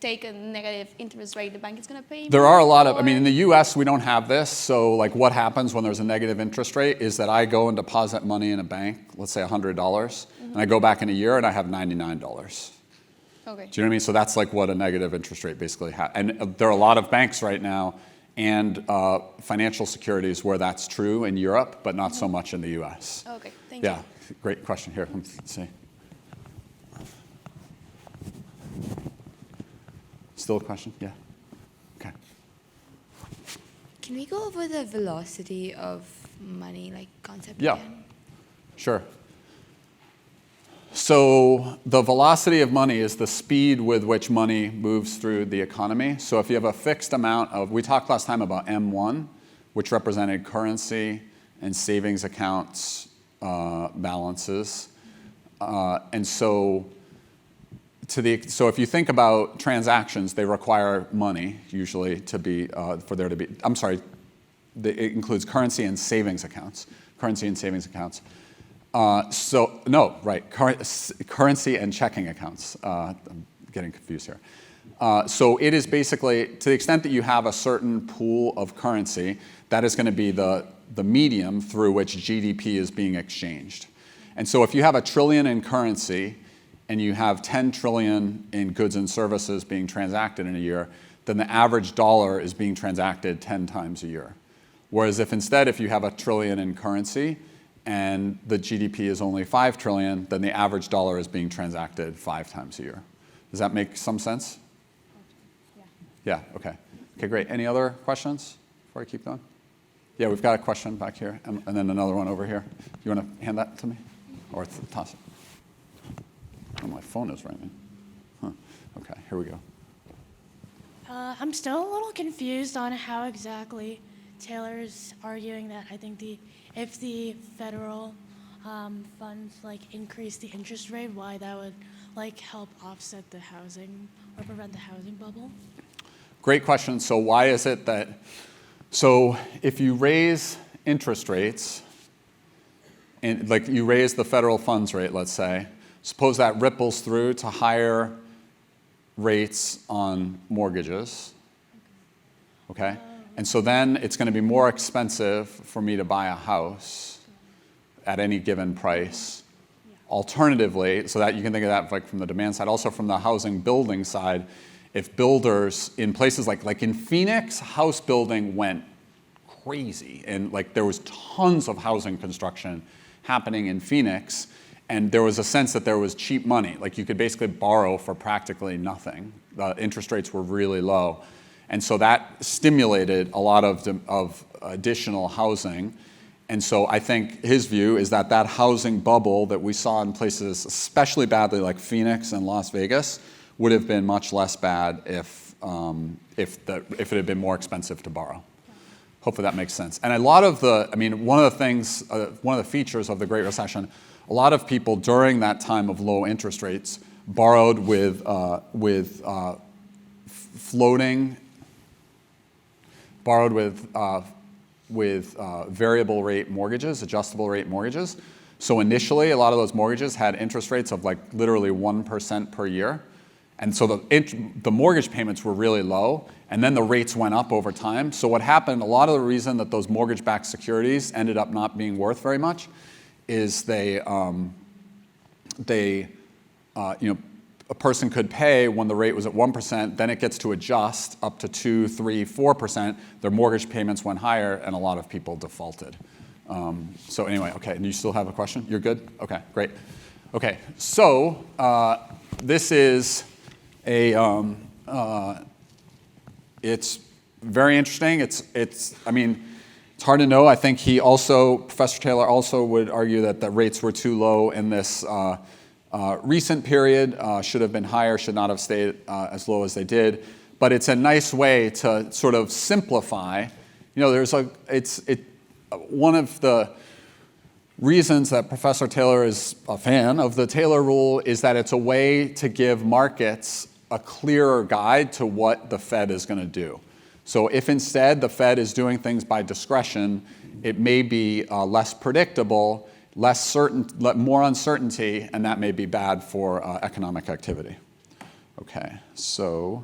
take a negative interest rate, the bank is going to pay? There more, are a lot of, I or- mean, in the US, we don't have this. So like what happens when there's a negative interest rate is that I go and deposit money in a bank, let's say $100, and I go back in a year and I have $99. Okay. Do you know what I mean? So that's like what a negative interest rate basically has. And there are a lot of banks right now and financial securities where that's true in Europe, but not so much in the US. Okay, thank you. Yeah, great question. Here, let's see. Still a question? Yeah. Okay. Can we go over the velocity of money, like concept Yeah. again? Sure. So the velocity of money is the speed with which money moves through the economy. So if you have a fixed amount of, we talked last time about M1, which represented currency and savings accounts balances. And so so if you think about transactions, they require money usually to be, for there to be, I'm sorry, it includes currency and savings accounts. Currency and savings accounts. Currency and checking accounts. I'm getting confused here. So it is basically, to the extent that you have a certain pool of currency, that is going to be the medium through which GDP is being exchanged. And so if you have $1 trillion in currency and you have 10 trillion in goods and services being transacted in a year, then the average dollar is being transacted 10 times a year. Whereas if you have $1 trillion in currency and the GDP is only 5 trillion, then the average dollar is being transacted 5 times a year. Does that make some sense? Yeah, okay. Okay, great. Any other questions before I keep going? Yeah, we've got a question back here, and then another one over here. You want to hand that to me? Or toss it? Oh, my phone is ringing. Huh. Okay, here we go. I'm still a little confused on how exactly Taylor's arguing that I think if the federal funds increase the interest rate, why that would help offset the housing or prevent the housing bubble. Great question. So why is it that, so if you raise interest rates, and you raise the federal funds rate, let's say, suppose that ripples through to higher rates on mortgages, okay? And so then it's going to be more expensive for me to buy a house at any given price. Alternatively, so that you can think of that from the demand side, also from the housing building side, if builders in places like in Phoenix, house building went crazy. And there was tons of housing construction happening in Phoenix. And there was a sense that there was cheap money. You could basically borrow for practically nothing. The interest rates were really low. And so that stimulated a lot of additional housing. And so I think his view is that housing bubble that we saw in places especially badly like Phoenix and Las Vegas would have been much less bad if it had been more expensive to borrow. Hopefully that makes sense. And one of the features of the Great Recession, a lot of people during that time of low interest rates borrowed with variable rate mortgages, adjustable rate mortgages. So initially, a lot of those mortgages had interest rates of literally 1% per year. And so the mortgage payments were really low, and then the rates went up over time. So what happened, a lot of the reason that those mortgage-backed securities ended up not being worth very much is a person could pay when the rate was at 1%, then it gets to adjust up to 2, 3, 4%. Their mortgage payments went higher, and a lot of people defaulted. So anyway, okay, and you still have a question? You're good? Okay, great. Okay, so this is it's very interesting. It's hard to know. I think Professor Taylor also would argue that the rates were too low in this recent period, should have been higher, should not have stayed as low as they did. But it's a nice way to sort of simplify. One of the reasons that Professor Taylor is a fan of the Taylor rule is that it's a way to give markets a clearer guide to what the Fed is going to do. So if instead the Fed is doing things by discretion, it may be less predictable, less certain, more uncertainty, and that may be bad for economic activity. Okay, so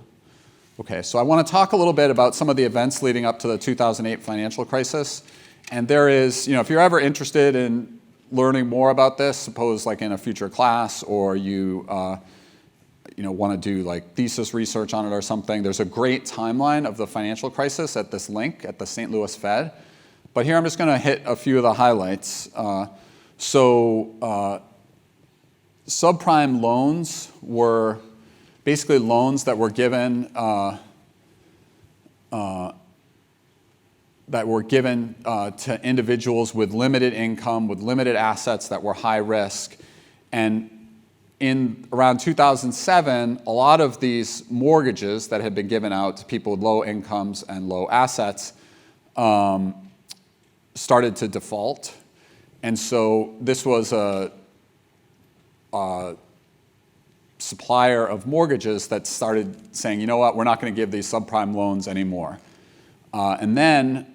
I want to talk a little bit about some of the events leading up to the 2008 financial crisis. And there is, if you're ever interested in learning more about this, suppose like in a future class, or you want to do like thesis research on it or something, there's a great timeline of the financial crisis at this link at the St. Louis Fed. But here I'm just going to hit a few of the highlights. Subprime loans were basically loans that were given to individuals with limited income, with limited assets that were high risk. And in around 2007, a lot of these mortgages that had been given out to people with low incomes and low assets started to default. And so this was a supplier of mortgages that started saying, you know what, we're not going to give these subprime loans anymore. And then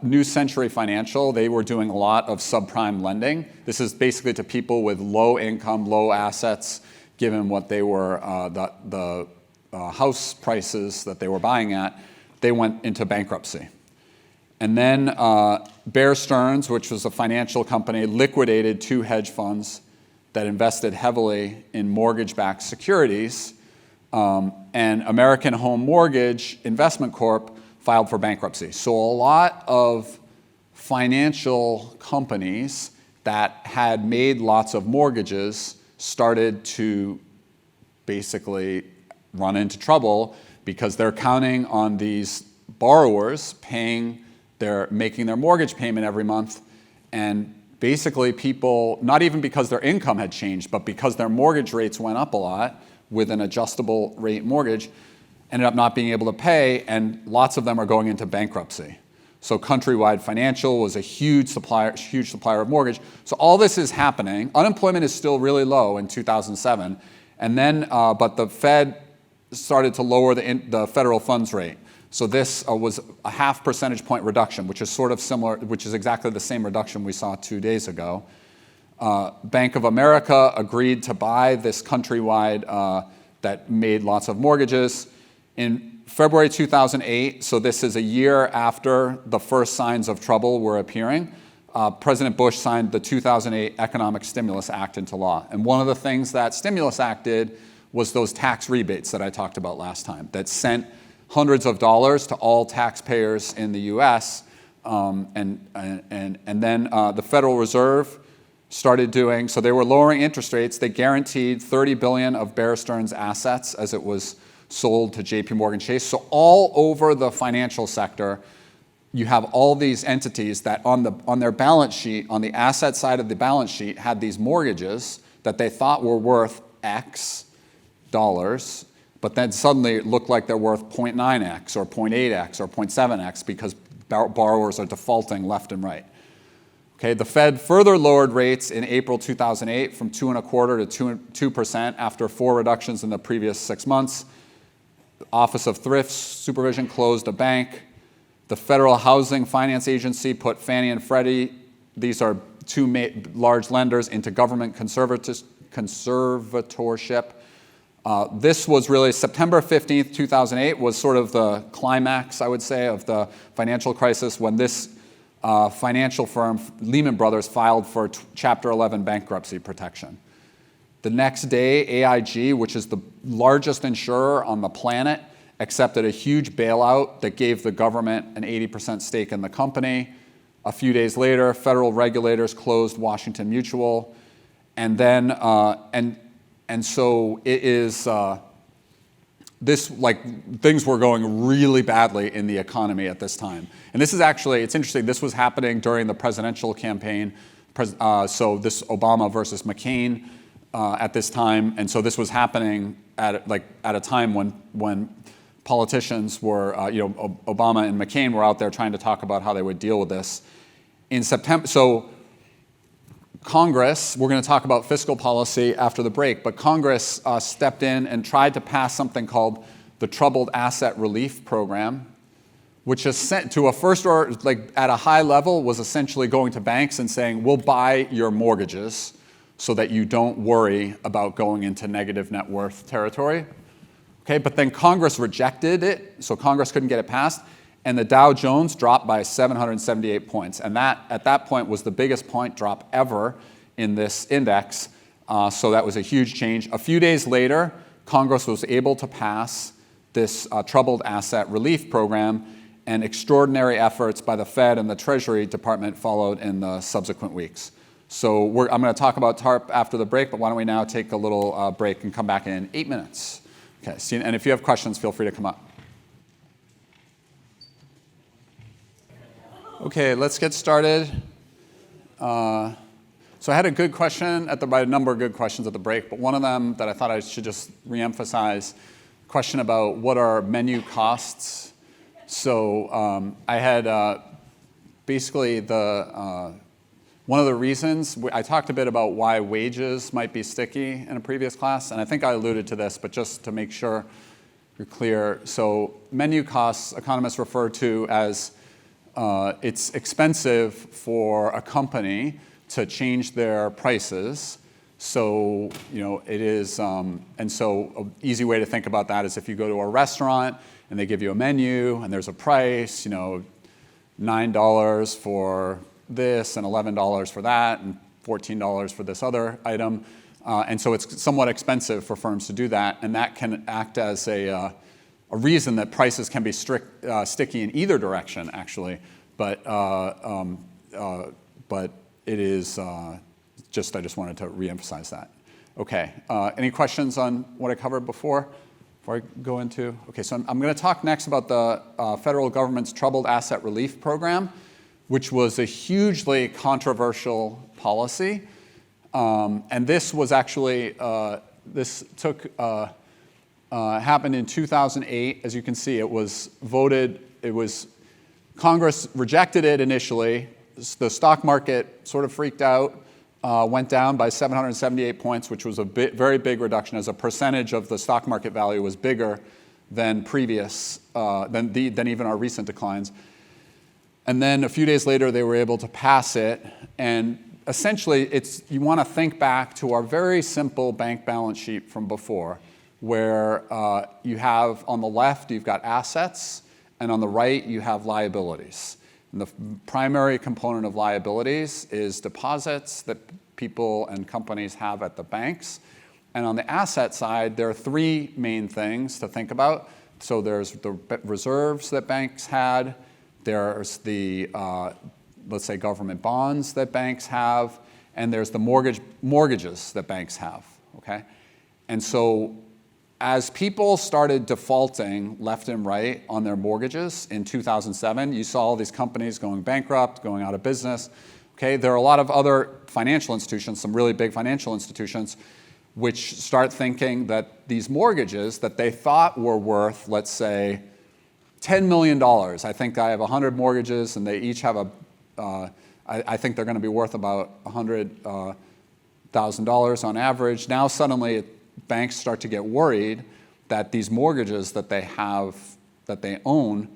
New Century Financial, they were doing a lot of subprime lending. This is basically to people with low income, low assets, given what they were, the house prices that they were buying at, they went into bankruptcy. And then Bear Stearns, which was a financial company, liquidated 2 hedge funds that invested heavily in mortgage-backed securities, and American Home Mortgage Investment Corp filed for bankruptcy. So a lot of financial companies that had made lots of mortgages started to basically run into trouble because they're counting on these borrowers making their mortgage payment every month, and basically people, not even because their income had changed, but because their mortgage rates went up a lot with an adjustable rate mortgage, ended up not being able to pay, and lots of them are going into bankruptcy. So Countrywide Financial was a huge supplier of mortgage. So all this is happening. Unemployment is still really low in 2007, and then but the Fed started to lower the federal funds rate. So this was a 0.5 percentage point reduction, which is sort of similar, which is exactly the same reduction we saw 2 days ago. Bank of America agreed to buy this Countrywide that made lots of mortgages. In February 2008, so this is a year after the first signs of trouble were appearing, President Bush signed the 2008 Economic Stimulus Act into law. And one of the things that Stimulus Act did was those tax rebates that I talked about last time, that sent hundreds of dollars to all taxpayers in the U.S. And then the Federal Reserve started doing, so they were lowering interest rates. They guaranteed $30 billion of Bear Stearns assets as it was sold to JP Morgan Chase. So all over the financial sector, you have all these entities that on their balance sheet, on the asset side of the balance sheet, had these mortgages that they thought were worth X dollars, but then suddenly it looked like they're worth 0.9x or 0.8x or 0.7x because borrowers are defaulting left and right. Okay, the Fed further lowered rates in April 2008 from 2.25% to 2% after 4 reductions in the previous 6 months. The Office of Thrift Supervision closed a bank. The Federal Housing Finance Agency put Fannie and Freddie, these are 2 large lenders, into government conservatorship. This was really September 15th, 2008 was sort of the climax, I would say, of the financial crisis when this financial firm, Lehman Brothers, filed for Chapter 11 bankruptcy protection. The next day, AIG, which is the largest insurer on the planet, accepted a huge bailout that gave the government an 80% stake in the company. A few days later, federal regulators closed Washington Mutual. And then, and so it is, things were going really badly in the economy at this time. And this is actually, it's interesting, this was happening during the presidential campaign. So this Obama versus McCain at this time. And so this was happening at a time when politicians were, Obama and McCain were out there trying to talk about how they would deal with this. In September, so Congress, we're going to talk about fiscal policy after the break, but Congress stepped in and tried to pass something called the Troubled Asset Relief Program, which is sent to a first order, at a high level, was essentially going to banks and saying, we'll buy your mortgages so that you don't worry about going into negative net worth territory. Okay, but then Congress rejected it, so Congress couldn't get it passed, and the Dow Jones dropped by 778 points. And that, at that point, was the biggest point drop ever in this index. So that was a huge change. A few days later, Congress was able to pass this troubled asset relief program, and extraordinary efforts by the Fed and the Treasury Department followed in the subsequent weeks. So I'm going to talk about TARP after the break, but why don't we now take a little break and come back in 8 minutes. Okay, and if you have questions, feel free to come up. Okay, let's get started. So I had a good question a number of good questions at the break, but one of them that I thought I should just reemphasize, question about what are menu costs. So I had basically one of the reasons, I talked a bit about why wages might be sticky in a previous class, and I think I alluded to this, but just to make sure you're clear. So menu costs, economists refer to as it's expensive for a company to change their prices. So, it is, and so an easy way to think about that is if you go to a restaurant and they give you a menu and there's a price, $9 for this and $11 for that and $14 for this other item. And so it's somewhat expensive for firms to do that, and that can act as a reason that prices can be sticky in either direction, actually. But it is I just wanted to reemphasize that. Okay, any questions on what I covered before I go into? Okay, so I'm going to talk next about the federal government's Troubled Asset Relief Program, which was a hugely controversial policy. And this was actually, happened in 2008. As you can see, it was voted, Congress rejected it initially. The stock market sort of freaked out, went down by 778 points, which was a very big reduction. As a percentage of the stock market value was bigger than previous, than even our recent declines. And then a few days later, they were able to pass it. And essentially, you want to think back to our very simple bank balance sheet from before, where you have on the left, you've got assets, and on the right, you have liabilities. And the primary component of liabilities is deposits that people and companies have at the banks. And on the asset side, there are three main things to think about. So there's the reserves that banks had, there's the, let's say, government bonds that banks have, and there's the mortgages that banks have, okay? And so as people started defaulting left and right on their mortgages in 2007, you saw all these companies going bankrupt, going out of business. Okay, there are a lot of other financial institutions, some really big financial institutions, which start thinking that these mortgages that they thought were worth, let's say, $10 million. I think I have 100 mortgages, and they each have I think they're going to be worth about $100,000 on average. Now suddenly, banks start to get worried that these mortgages that they have, that they own,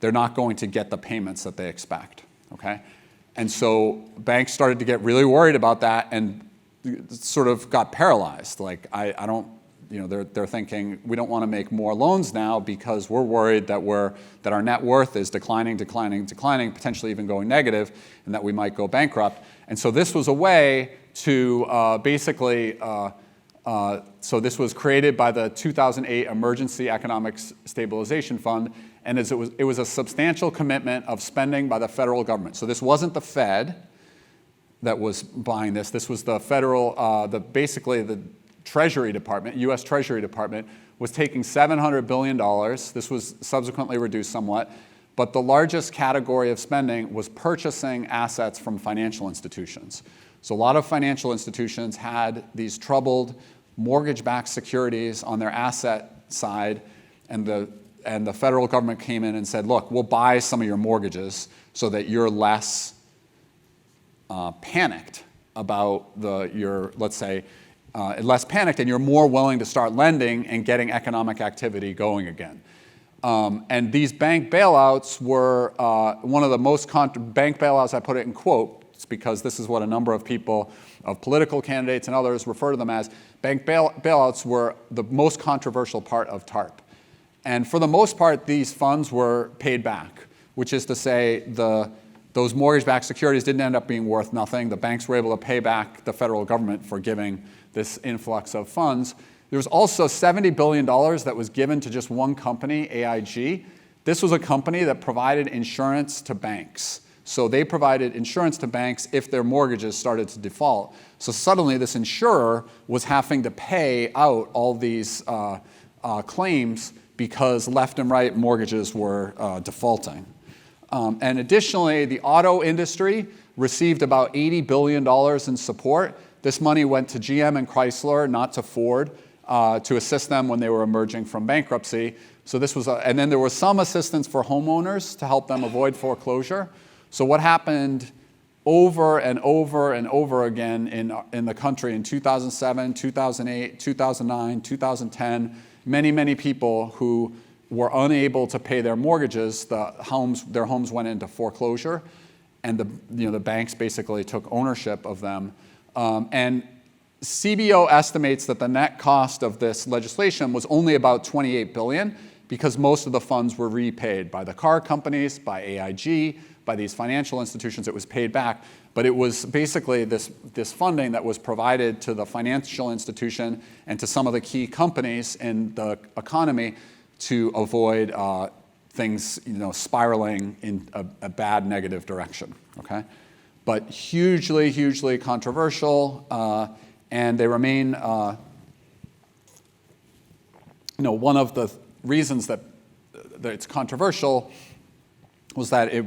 they're not going to get the payments that they expect, okay? And so banks started to get really worried about that and sort of got paralyzed. Like, I don't, they're thinking, we don't want to make more loans now because we're worried that our net worth is declining, potentially even going negative, and that we might go bankrupt. And so this was a way to basically, so this was created by the 2008 Emergency Economic Stabilization Fund, and it was a substantial commitment of spending by the federal government. So this wasn't the Fed that was buying this. This was the federal, basically the Treasury Department, U.S. Treasury Department, was taking $700 billion. This was subsequently reduced somewhat. But the largest category of spending was purchasing assets from financial institutions. So a lot of financial institutions had these troubled mortgage-backed securities on their asset side, and the federal government came in and said, look, we'll buy some of your mortgages so that you're less panicked about let's say, less panicked, and you're more willing to start lending and getting economic activity going again. And these bank bailouts were one of the most bank bailouts, I put it in quote, It's because this is what a number of people, of political candidates and others, refer to them as. Bank bailouts were the most controversial part of TARP. And for the most part, these funds were paid back, which is to say those mortgage-backed securities didn't end up being worth nothing. The banks were able to pay back the federal government for giving this influx of funds. There was also $70 billion that was given to just one company, AIG. This was a company that provided insurance to banks. So they provided insurance to banks if their mortgages started to default. So suddenly this insurer was having to pay out all these claims because left and right mortgages were defaulting. And additionally, the auto industry received about $80 billion in support. This money went to GM and Chrysler, not to Ford, to assist them when they were emerging from bankruptcy. So this was, and then there was some assistance for homeowners to help them avoid foreclosure. So what happened over and over and over again in the country in 2007, 2008, 2009, 2010, many people who were unable to pay their mortgages, their homes went into foreclosure, and the banks basically took ownership of them. And CBO estimates that the net cost of this legislation was only about $28 billion because most of the funds were repaid by the car companies, by AIG, by these financial institutions. It was paid back. But it was basically this funding that was provided to the financial institution and to some of the key companies in the economy to avoid things spiraling in a bad negative direction. Okay? But hugely controversial, and they remain one of the reasons that it's controversial was that it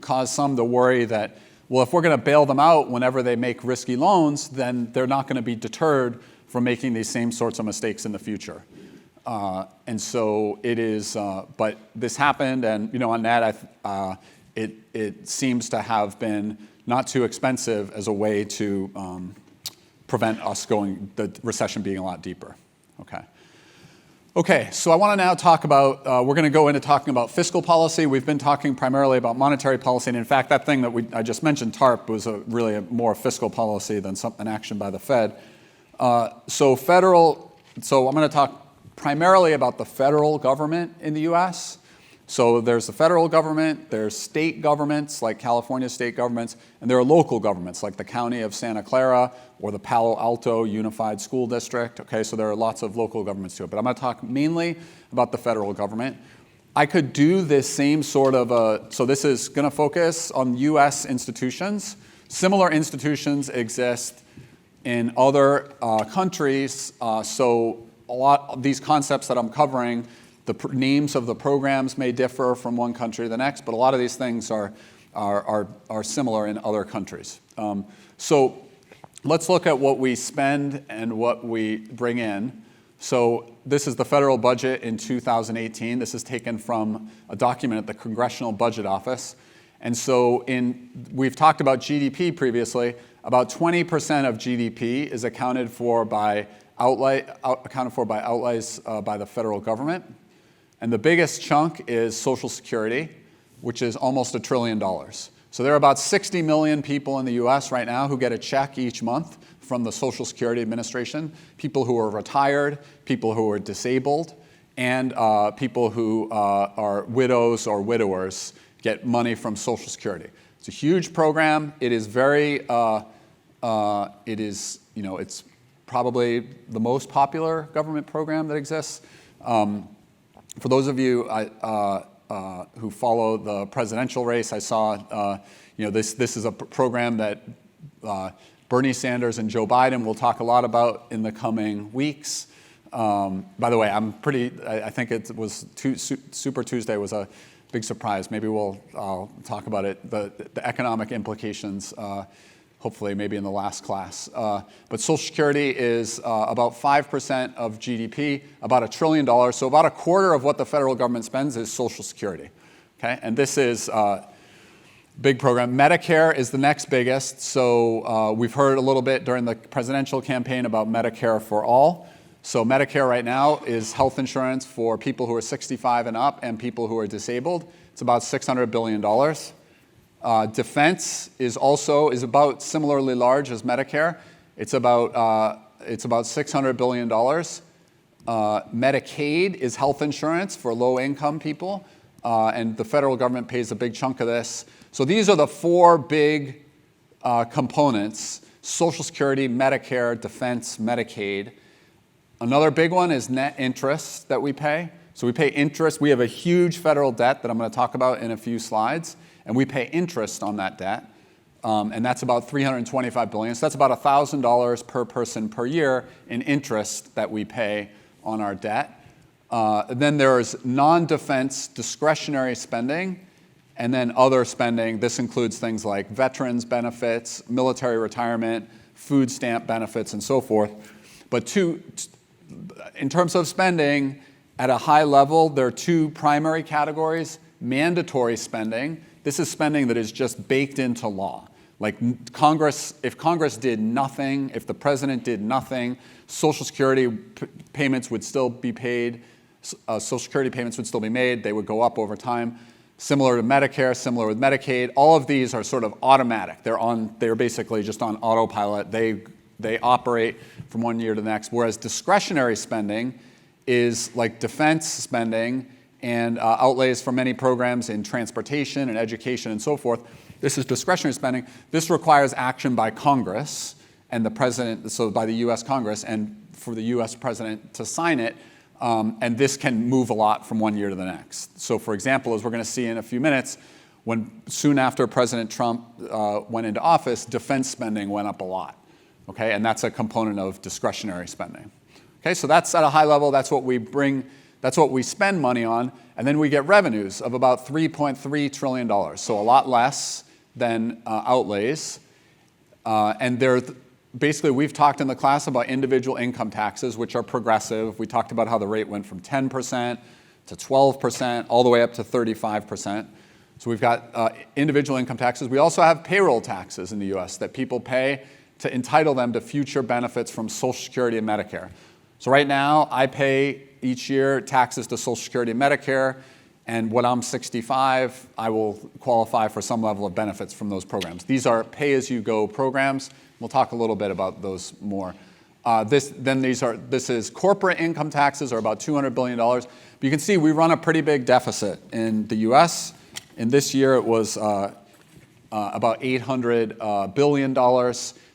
caused some to worry that, well, if we're going to bail them out whenever they make risky loans, then they're not going to be deterred from making these same sorts of mistakes in the future. And so it is, but this happened, and on that, it seems to have been not too expensive as a way to prevent the recession being a lot deeper. Okay, so I want to now talk about, we're going to go into talking about fiscal policy. We've been talking primarily about monetary policy, and in fact, that thing that I just mentioned, TARP, was really a more fiscal policy than an action by the Fed. So I'm going to talk primarily about the federal government in the US. So there's the federal government, there's state governments like California state governments, and there are local governments like the County of Santa Clara or the Palo Alto Unified School District. Okay, so there are lots of local governments to it, but I'm going to talk mainly about the federal government. I could do this same sort of so this is going to focus on US institutions. Similar institutions exist in other countries, so a lot of these concepts that I'm covering, the names of the programs may differ from one country to the next, but a lot of these things are similar in other countries. So let's look at what we spend and what we bring in. So this is the federal budget in 2018. This is taken from a document at the Congressional Budget Office. And so we've talked about GDP previously. About 20% of GDP is accounted for by outlays by the federal government. And the biggest chunk is Social Security, which is almost $1 trillion. So there are about 60 million people in the US right now who get a check each month from the Social Security Administration, people who are retired, people who are disabled, and people who are widows or widowers get money from Social Security. It's a huge program. It is it's probably the most popular government program that exists. For those of you who follow the presidential race, I saw this is a program that Bernie Sanders and Joe Biden will talk a lot about in the coming weeks. By the way, I think it was Super Tuesday was a big surprise. Maybe I'll talk about it, the economic implications, hopefully maybe in the last class. But Social Security is about 5% of GDP, about $1 trillion. So about a quarter of what the federal government spends is Social Security. Okay, and this is a big program. Medicare is the next biggest. So we've heard a little bit during the presidential campaign about Medicare for all. So Medicare right now is health insurance for people who are 65 and up and people who are disabled. It's about $600 billion. Defense is about similarly large as Medicare. It's about $600 billion. Medicaid is health insurance for low-income people, and the federal government pays a big chunk of this. So these are the four big components: Social Security, Medicare, Defense, Medicaid. Another big one is net interest that we pay. So we pay interest. We have a huge federal debt that I'm going to talk about in a few slides, and we pay interest on that debt, and that's about $325 billion. So that's about $1,000 per person per year in interest that we pay on our debt. Then there's non-defense discretionary spending, and then other spending. This includes things like veterans benefits, military retirement, food stamp benefits, and so forth. But in terms of spending, at a high level, there are two primary categories: mandatory spending. This is spending that is just baked into law. Like if Congress did nothing, if the president did nothing, Social Security payments would still be paid. Social Security payments would still be made. They would go up over time. Similar to Medicare, similar with Medicaid. All of these are sort of automatic. They're basically just on autopilot. They operate from one year to the next. Whereas discretionary spending is like defense spending and outlays for many programs in transportation and education and so forth. This is discretionary spending. This requires action by Congress and the president, so by the U.S. Congress, and for the U.S. president to sign it. And this can move a lot from one year to the next. So for example, as we're going to see in a few minutes, soon after President Trump went into office, defense spending went up a lot. Okay, and that's a component of discretionary spending. Okay, so that's at a high level. That's what we spend money on, and then we get revenues of about $3.3 trillion. So a lot less than outlays, and basically, we've talked in the class about individual income taxes, which are progressive. We talked about how the rate went from 10% to 12%, all the way up to 35%. So we've got individual income taxes. We also have payroll taxes in the US that people pay to entitle them to future benefits from Social Security and Medicare. So right now, I pay each year taxes to Social Security and Medicare, and when I'm 65, I will qualify for some level of benefits from those programs. These are pay-as-you-go programs. We'll talk a little bit about those more. This is corporate income taxes, are about $200 billion. But you can see we run a pretty big deficit in the U.S. In this year, it was about $800 billion,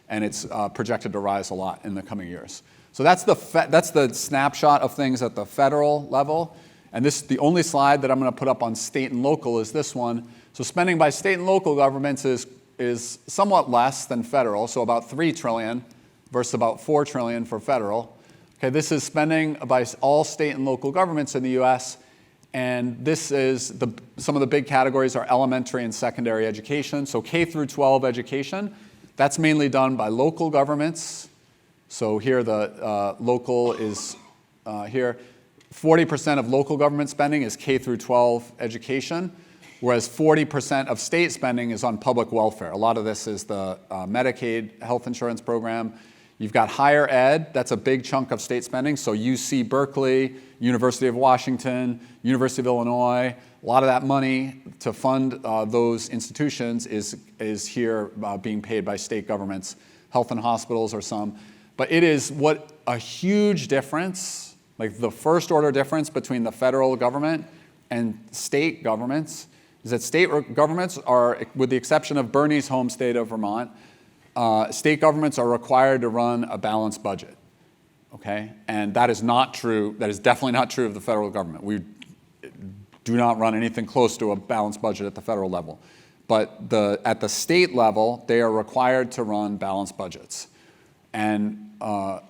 and it's projected to rise a lot in the coming years. So that's the snapshot of things at the federal level. And the only slide that I'm going to put up on state and local is this one. So spending by state and local governments is somewhat less than federal, so about $3 trillion versus about $4 trillion for federal. Okay, this is spending by all state and local governments in the U.S., and this is some of the big categories are elementary and secondary education. So K through 12 education, that's mainly done by local governments. So here the local is here. 40% of local government spending is K through 12 education, whereas 40% of state spending is on public welfare. A lot of this is the Medicaid health insurance program. You've got higher ed, that's a big chunk of state spending. So UC Berkeley, University of Washington, University of Illinois, a lot of that money to fund those institutions is here being paid by state governments. Health and hospitals are some. But it is what a huge difference, like the first order difference between the federal government and state governments, is that state governments are, with the exception of Bernie's home state of Vermont, state governments are required to run a balanced budget, okay? And that is not true, that is definitely not true of the federal government. We do not run anything close to a balanced budget at the federal level. But at the state level, they are required to run balanced budgets. And do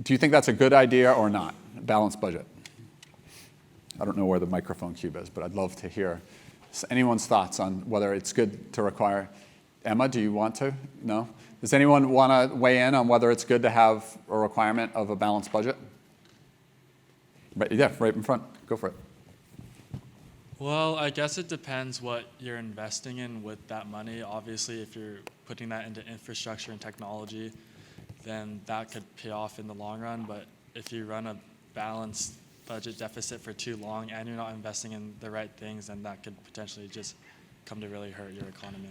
you think that's a good idea or not, balanced budget? I don't know where the microphone cube is, but I'd love to hear anyone's thoughts on whether it's good to require. Emma, do you want to? No? Does anyone want to weigh in on whether it's good to have a requirement of a balanced budget? Yeah, right in front. Go for it. Well, I guess it depends what you're investing in with that money. Obviously, if you're putting that into infrastructure and technology, then that could pay off in the long run. But if you run a balanced budget deficit for too long and you're not investing in the right things, then that could potentially just come to really hurt your economy.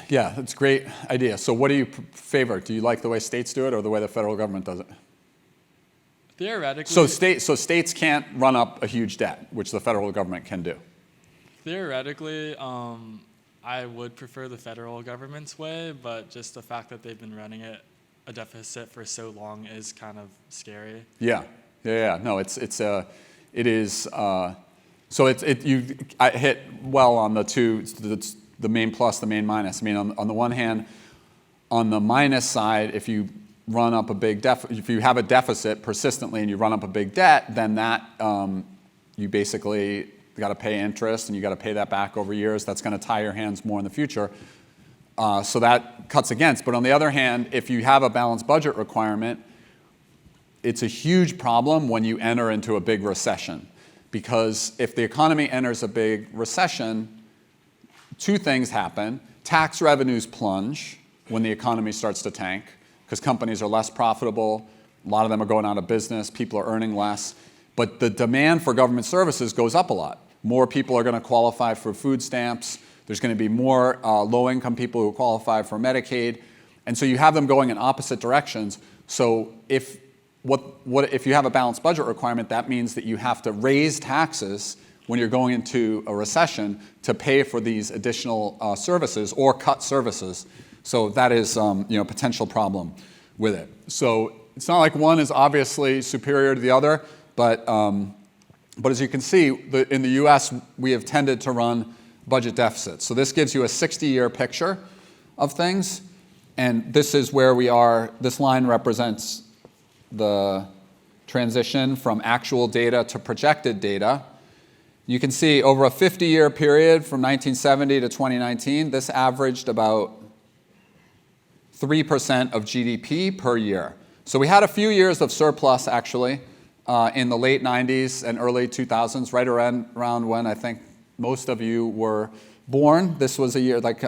Yeah, that's a great idea. So what do you favor? Do you like the way states do it or the way the federal government does it? Theoretically, So states can't run up a huge debt, which the federal government can do. theoretically, I would prefer the federal government's way, but just the fact that they've been running a deficit for so long is kind of scary. Yeah. No, it is. So I hit well on the two, the main plus, the main minus. I mean, on the one hand, on the minus side, if you run up a big if you have a deficit persistently and you run up a big debt, then that you basically got to pay interest and you got to pay that back over years. That's going to tie your hands more in the future. So that cuts against. But on the other hand, if you have a balanced budget requirement, it's a huge problem when you enter into a big recession. Because if the economy enters a big recession, two things happen. Tax revenues plunge when the economy starts to tank, because companies are less profitable. A lot of them are going out of business. People are earning less. But the demand for government services goes up a lot. More people are going to qualify for food stamps. There's going to be more low-income people who qualify for Medicaid. And so you have them going in opposite directions. So if you have a balanced budget requirement, that means that you have to raise taxes when you're going into a recession to pay for these additional services or cut services. So that is a potential problem with it. So it's not like one is obviously superior to the other, but as you can see, in the US, we have tended to run budget deficits. So this gives you a 60-year picture of things, and this is where we are. This line represents the transition from actual data to projected data. You can see over a 50-year period from 1970 to 2019, this averaged about 3% of GDP per year. So we had a few years of surplus, actually, in the late 90s and early 2000s, right around when I think most of you were born. This was a year, like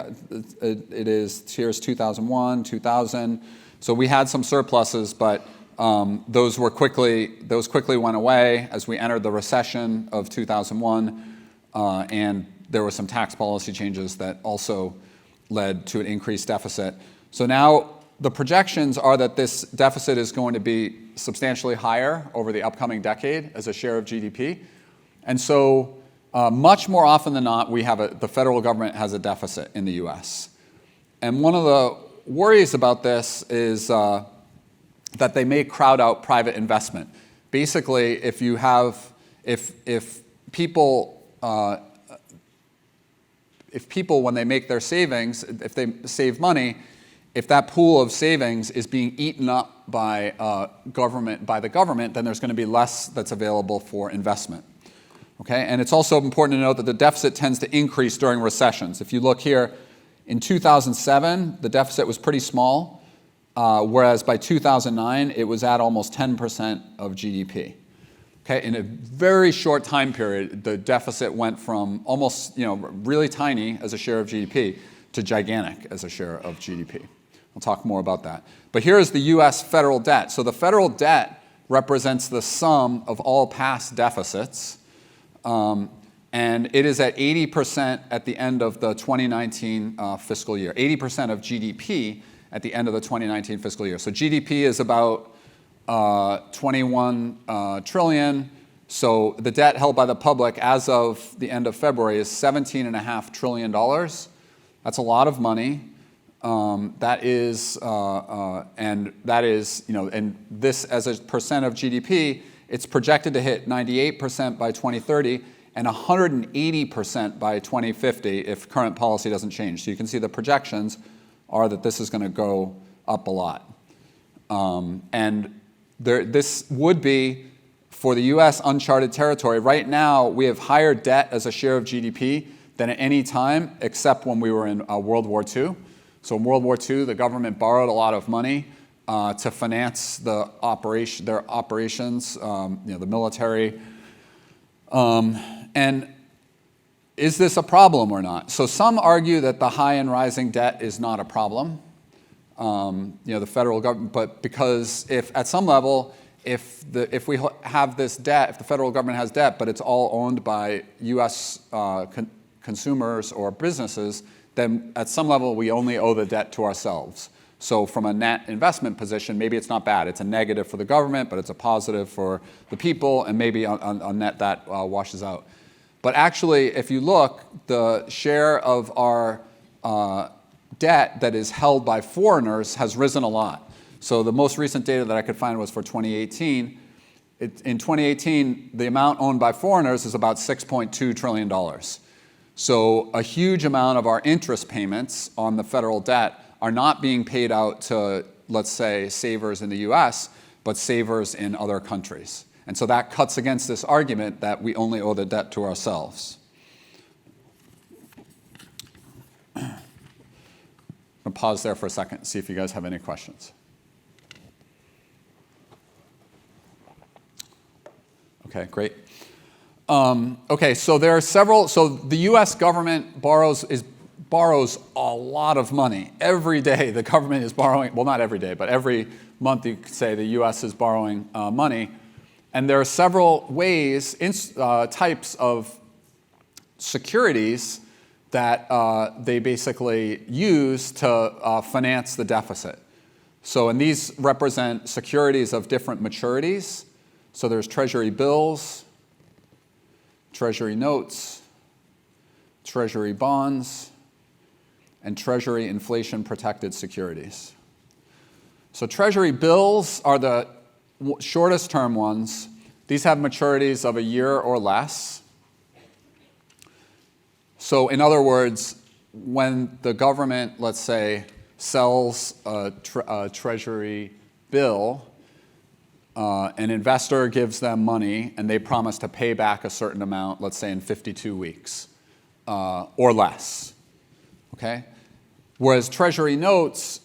here's 2001, 2000. So we had some surpluses, but those quickly went away as we entered the recession of 2001, and there were some tax policy changes that also led to an increased deficit. So now the projections are that this deficit is going to be substantially higher over the upcoming decade as a share of GDP. And so much more often than not, the federal government has a deficit in the US. And one of the worries about this is that they may crowd out private investment. Basically, if people when they make their savings, if they save money, if that pool of savings is being eaten up by the government, then there's going to be less that's available for investment. Okay, and it's also important to note that the deficit tends to increase during recessions. If you look here, in 2007, the deficit was pretty small, whereas by 2009, it was at almost 10% of GDP. Okay, in a very short time period, the deficit went from almost, really tiny as a share of GDP to gigantic as a share of GDP. We'll talk more about that. But here is the US federal debt. So the federal debt represents the sum of all past deficits. And it is at 80% at the end of the 2019 fiscal year, 80% of GDP at the end of the 2019 fiscal year. So GDP is about 21 trillion. So the debt held by the public as of the end of February is $17.5 trillion. That's a lot of money. And this as a percent of GDP, it's projected to hit 98% by 2030 and 180% by 2050 if current policy doesn't change. So you can see the projections are that this is going to go up a lot. This would be, for the US, uncharted territory. Right now, we have higher debt as a share of GDP than at any time except when we were in World War II. So in World War II, the government borrowed a lot of money to finance their operations, the military. And is this a problem or not? So some argue that the high and rising debt is not a problem. The federal government, but because if at some level, if we have this debt, if the federal government has debt, but it's all owned by U.S. consumers or businesses, then at some level we only owe the debt to ourselves. So from a net investment position, maybe it's not bad. It's a negative for the government, but it's a positive for the people, and maybe on net that washes out. But actually, if you look, the share of our debt that is held by foreigners has risen a lot. So the most recent data that I could find was for 2018. In 2018, the amount owned by foreigners is about $6.2 trillion. So a huge amount of our interest payments on the federal debt are not being paid out to, let's say, savers in the US, but savers in other countries. And so that cuts against this argument that we only owe the debt to ourselves. I'll pause there for a second and see if you guys have any questions. Okay, great. Okay, so there are several. So the U.S. government borrows a lot of money every day. The government is borrowing. Well, not every day, but every month you could say the U.S. is borrowing money, and there are several ways, types of securities that they basically use to finance the deficit. So, and these represent securities of different maturities. So there's Treasury bills, Treasury notes, Treasury bonds, and Treasury inflation-protected securities. So Treasury bills are the shortest term ones. These have maturities of a year or less. So in other words, when the government, let's say, sells a Treasury bill, an investor gives them money and they promise to pay back a certain amount, let's say in 52 weeks or less. Okay? Whereas Treasury notes,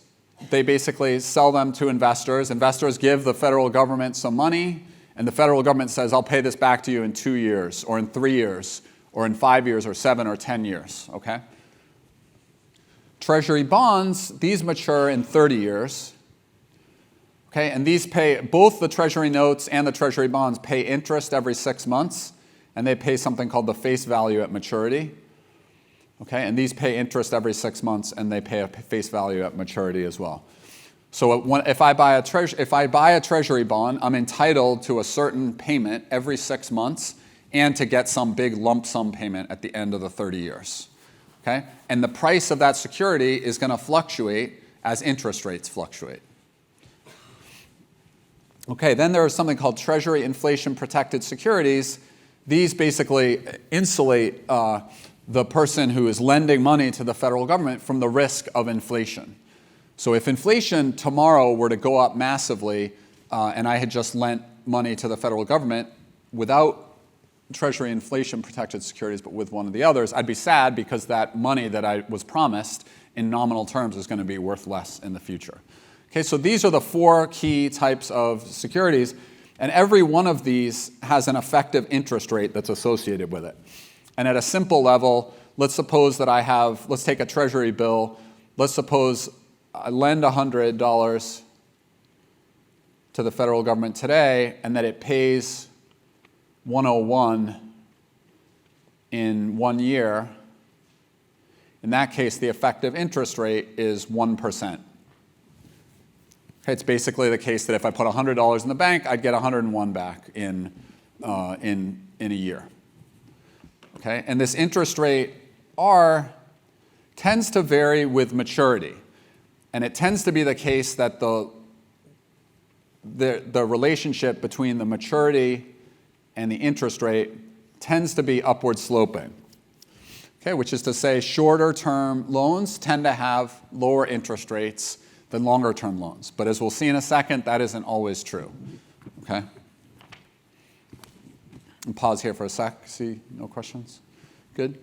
they basically sell them to investors. Investors give the federal government some money, and the federal government says, I'll pay this back to you in 2 years, or in 3 years, or in 5 years, or 7 or 10 years. Okay? Treasury bonds, these mature in 30 years. Okay, and these pay, both the Treasury notes and the Treasury bonds pay interest every 6 months, and they pay something called the face value at maturity. Okay, and these pay interest every 6 months, and they pay a face value at maturity as well. So if I buy a Treasury bond, I'm entitled to a certain payment every 6 months, and to get some big lump sum payment at the end of the 30 years. Okay, and the price of that security is going to fluctuate as interest rates fluctuate. Okay, then there is something called Treasury inflation-protected securities. These basically insulate the person who is lending money to the federal government from the risk of inflation. So if inflation tomorrow were to go up massively, and I had just lent money to the federal government without Treasury inflation-protected securities, but with one of the others, I'd be sad because that money that I was promised in nominal terms is going to be worth less in the future. Okay, so these are the 4 key types of securities, and every one of these has an effective interest rate that's associated with it. And at a simple level, let's suppose that let's take a Treasury bill. Let's suppose I lend $100 to the federal government today, and that it pays 101 in 1 year. In that case, the effective interest rate is 1%. Okay, it's basically the case that if I put $100 in the bank, I'd get 101 back in a year. Okay, and this interest rate R tends to vary with maturity, and it tends to be the case that the relationship between the maturity and the interest rate tends to be upward sloping. Okay, which is to say shorter term loans tend to have lower interest rates than longer term loans. But as we'll see in a second, that isn't always true. Okay? And pause here for a sec. See, no questions? Good?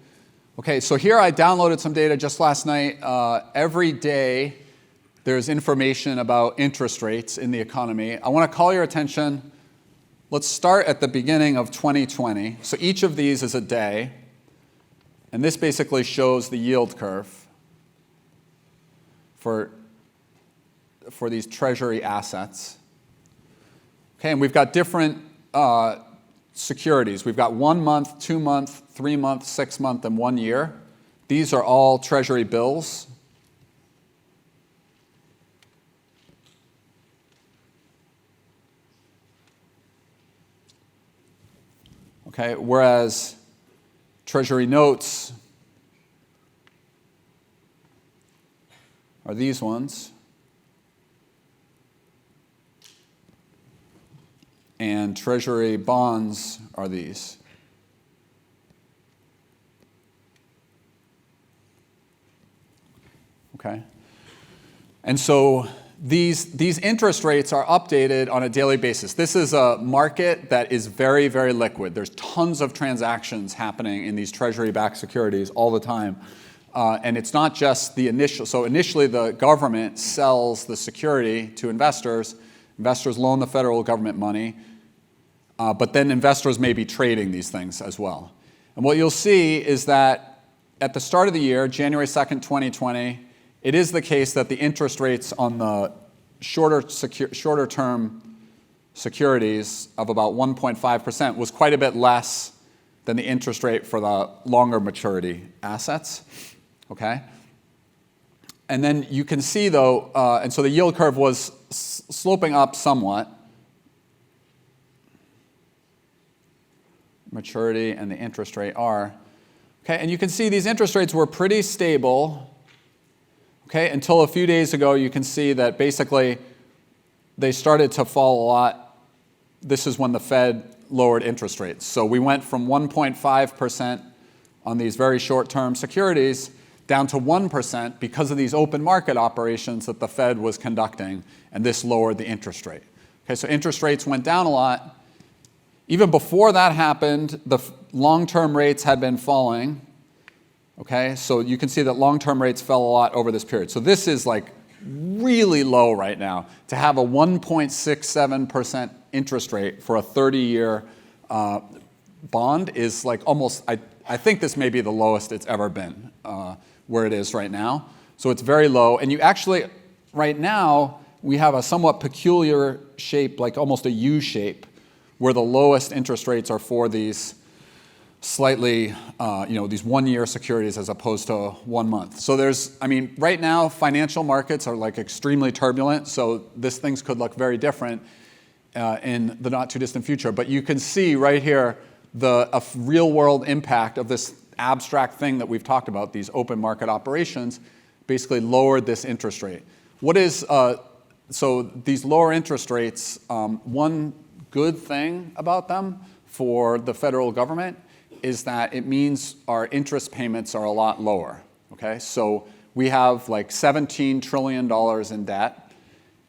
Okay, so here I downloaded some data just last night. Every day there's information about interest rates in the economy. I want to call your attention. Let's start at the beginning of 2020. So each of these is a day. And this basically shows the yield curve for these treasury assets. Okay, and we've got different securities. We've got 1 month, 2 month, 3 month, 6 month, and 1 year. These are all Treasury bills. Okay, whereas Treasury notes are these ones. And Treasury bonds are these. Okay? And so these interest rates are updated on a daily basis. This is a market that is very, very liquid. There's tons of transactions happening in these Treasury-backed securities all the time. And it's not just the initial. So initially, the government sells the security to investors. Investors loan the federal government money. But then investors may be trading these things as well. And what you'll see is that at the start of the year, January 2nd, 2020, it is the case that the interest rates on the shorter-term securities of about 1.5% was quite a bit less than the interest rate for the longer maturity assets. Okay? And then you can see, though, and so the yield curve was sloping up somewhat. Maturity and the interest rate are. Okay, and you can see these interest rates were pretty stable. Okay, until a few days ago, you can see that basically they started to fall a lot. This is when the Fed lowered interest rates. So we went from 1.5% on these very short-term securities down to 1% because of these open market operations that the Fed was conducting, and this lowered the interest rate. Okay, so interest rates went down a lot. Even before that happened, the long-term rates had been falling. Okay, so you can see that long-term rates fell a lot over this period. So this is like really low right now. To have a 1.67% interest rate for a 30-year bond is like almost, I think this may be the lowest it's ever been where it is right now. So it's very low. And you actually, right now, we have a somewhat peculiar shape, like almost a U shape, where the lowest interest rates are for these slightly, these 1-year securities as opposed to 1 month. So right now, financial markets are like extremely turbulent, so things could look very different in the not too distant future. But you can see right here a real world impact of this abstract thing that we've talked about, these open market operations, basically lowered this interest rate. So these lower interest rates, one good thing about them for the federal government is that it means our interest payments are a lot lower. Okay, so we have like $17 trillion in debt,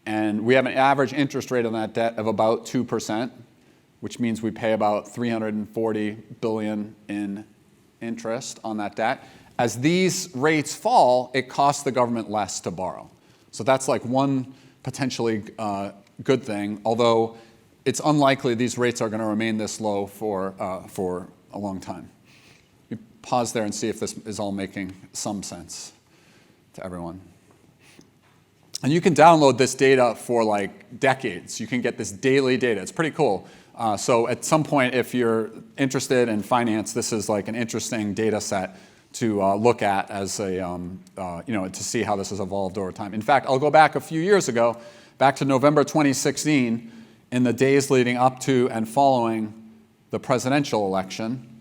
and we have an average interest rate on that debt of about 2%, which means we pay about $340 billion in interest on that debt. As these rates fall, it costs the government less to borrow. So that's like one potentially good thing, although it's unlikely these rates are going to remain this low for a long time. We pause there and see if this is all making some sense to everyone. And you can download this data for like decades. You can get this daily data. It's pretty cool. So at some point, if you're interested in finance, this is like an interesting data set to look at as a, to see how this has evolved over time. In fact, I'll go back a few years ago, back to November 2016, in the days leading up to and following the presidential election.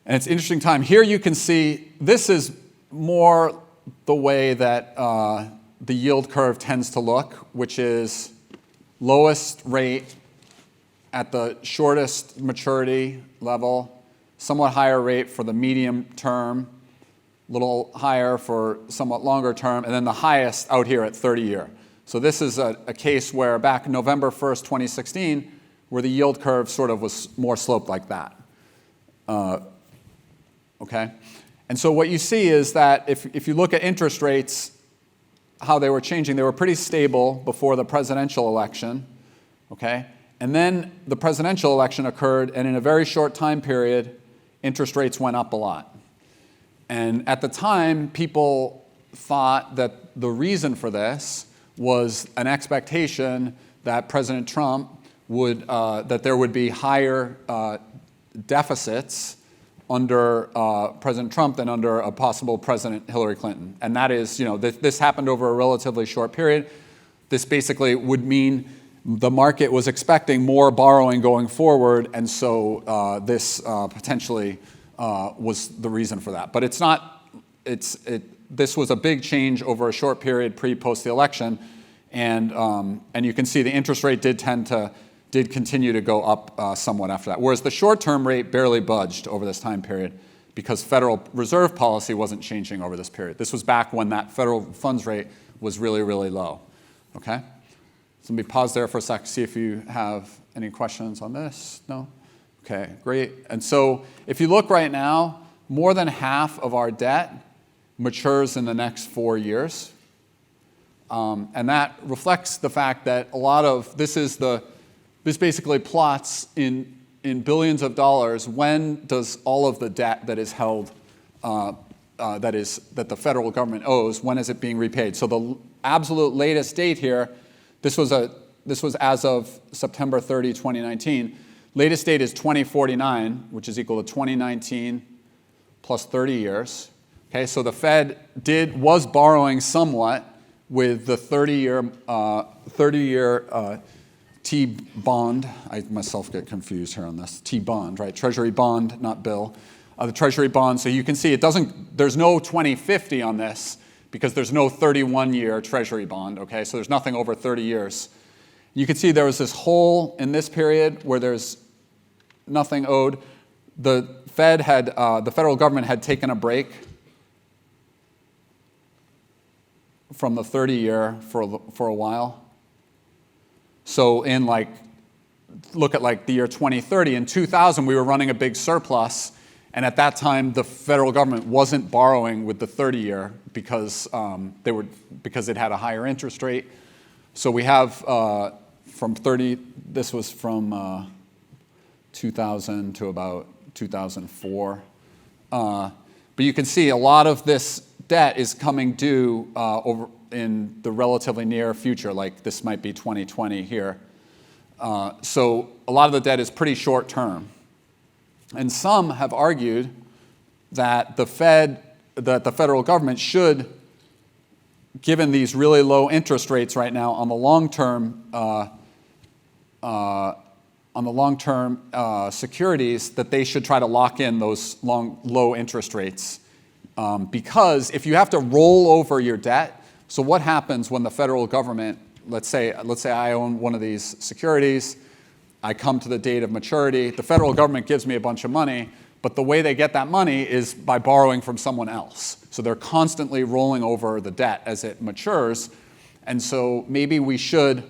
And it's an interesting time. Here you can see this is more the way that the yield curve tends to look, which is lowest rate at the shortest maturity level, somewhat higher rate for the medium term, a little higher for somewhat longer term, and then the highest out here at 30-year. So this is a case where back November 1st, 2016, where the yield curve sort of was more sloped like that. Okay? And so what you see is that if you look at interest rates, how they were changing, they were pretty stable before the presidential election. Okay? And then the presidential election occurred, and in a very short time period, interest rates went up a lot. And at the time, people thought that the reason for this was an expectation that President Trump that there would be higher deficits under President Trump than under a possible President Hillary Clinton. And that is, this happened over a relatively short period. This basically would mean the market was expecting more borrowing going forward, and so this potentially was the reason for that. But it's not, this was a big change over a short period post the election, and you can see the interest rate did continue to go up somewhat after that. Whereas the short-term rate barely budged over this time period because Federal Reserve policy wasn't changing over this period. This was back when that federal funds rate was really, really low. Okay? So let me pause there for a sec, see if you have any questions on this. No? Okay, great. And so if you look right now, more than half of our debt matures in the next 4 years. And that reflects the fact that a lot of this basically plots in billions of dollars when does all of the debt that is held that the federal government owes, when is it being repaid? So the absolute latest date here, this was as of September 30, 2019. Latest date is 2049, which is equal to 2019 plus 30 years. Okay, so the Fed was borrowing somewhat with the 30-year T-bond. I myself get confused here on this. T-bond, right? Treasury bond, not bill. The Treasury bond. So you can see there's no 2050 on this because there's no 31-year Treasury bond. Okay, so there's nothing over 30 years. You can see there was this hole in this period where there's nothing owed. The federal government had taken a break from the 30-year for a while. So look at the year 2030. In 2000, we were running a big surplus, and at that time, the federal government wasn't borrowing with the 30-year because it had a higher interest rate. So we have from 30. This was from 2000 to about 2004. But you can see a lot of this debt is coming due over in the relatively near future, like this might be 2020 here. So a lot of the debt is pretty short term. And some have argued that the federal government should, given these really low interest rates right now on the long-term securities, that they should try to lock in those low interest rates. Because if you have to roll over your debt, so what happens when the federal government, let's say I own one of these securities, I come to the date of maturity, the federal government gives me a bunch of money, but the way they get that money is by borrowing from someone else. So they're constantly rolling over the debt as it matures, and so maybe we should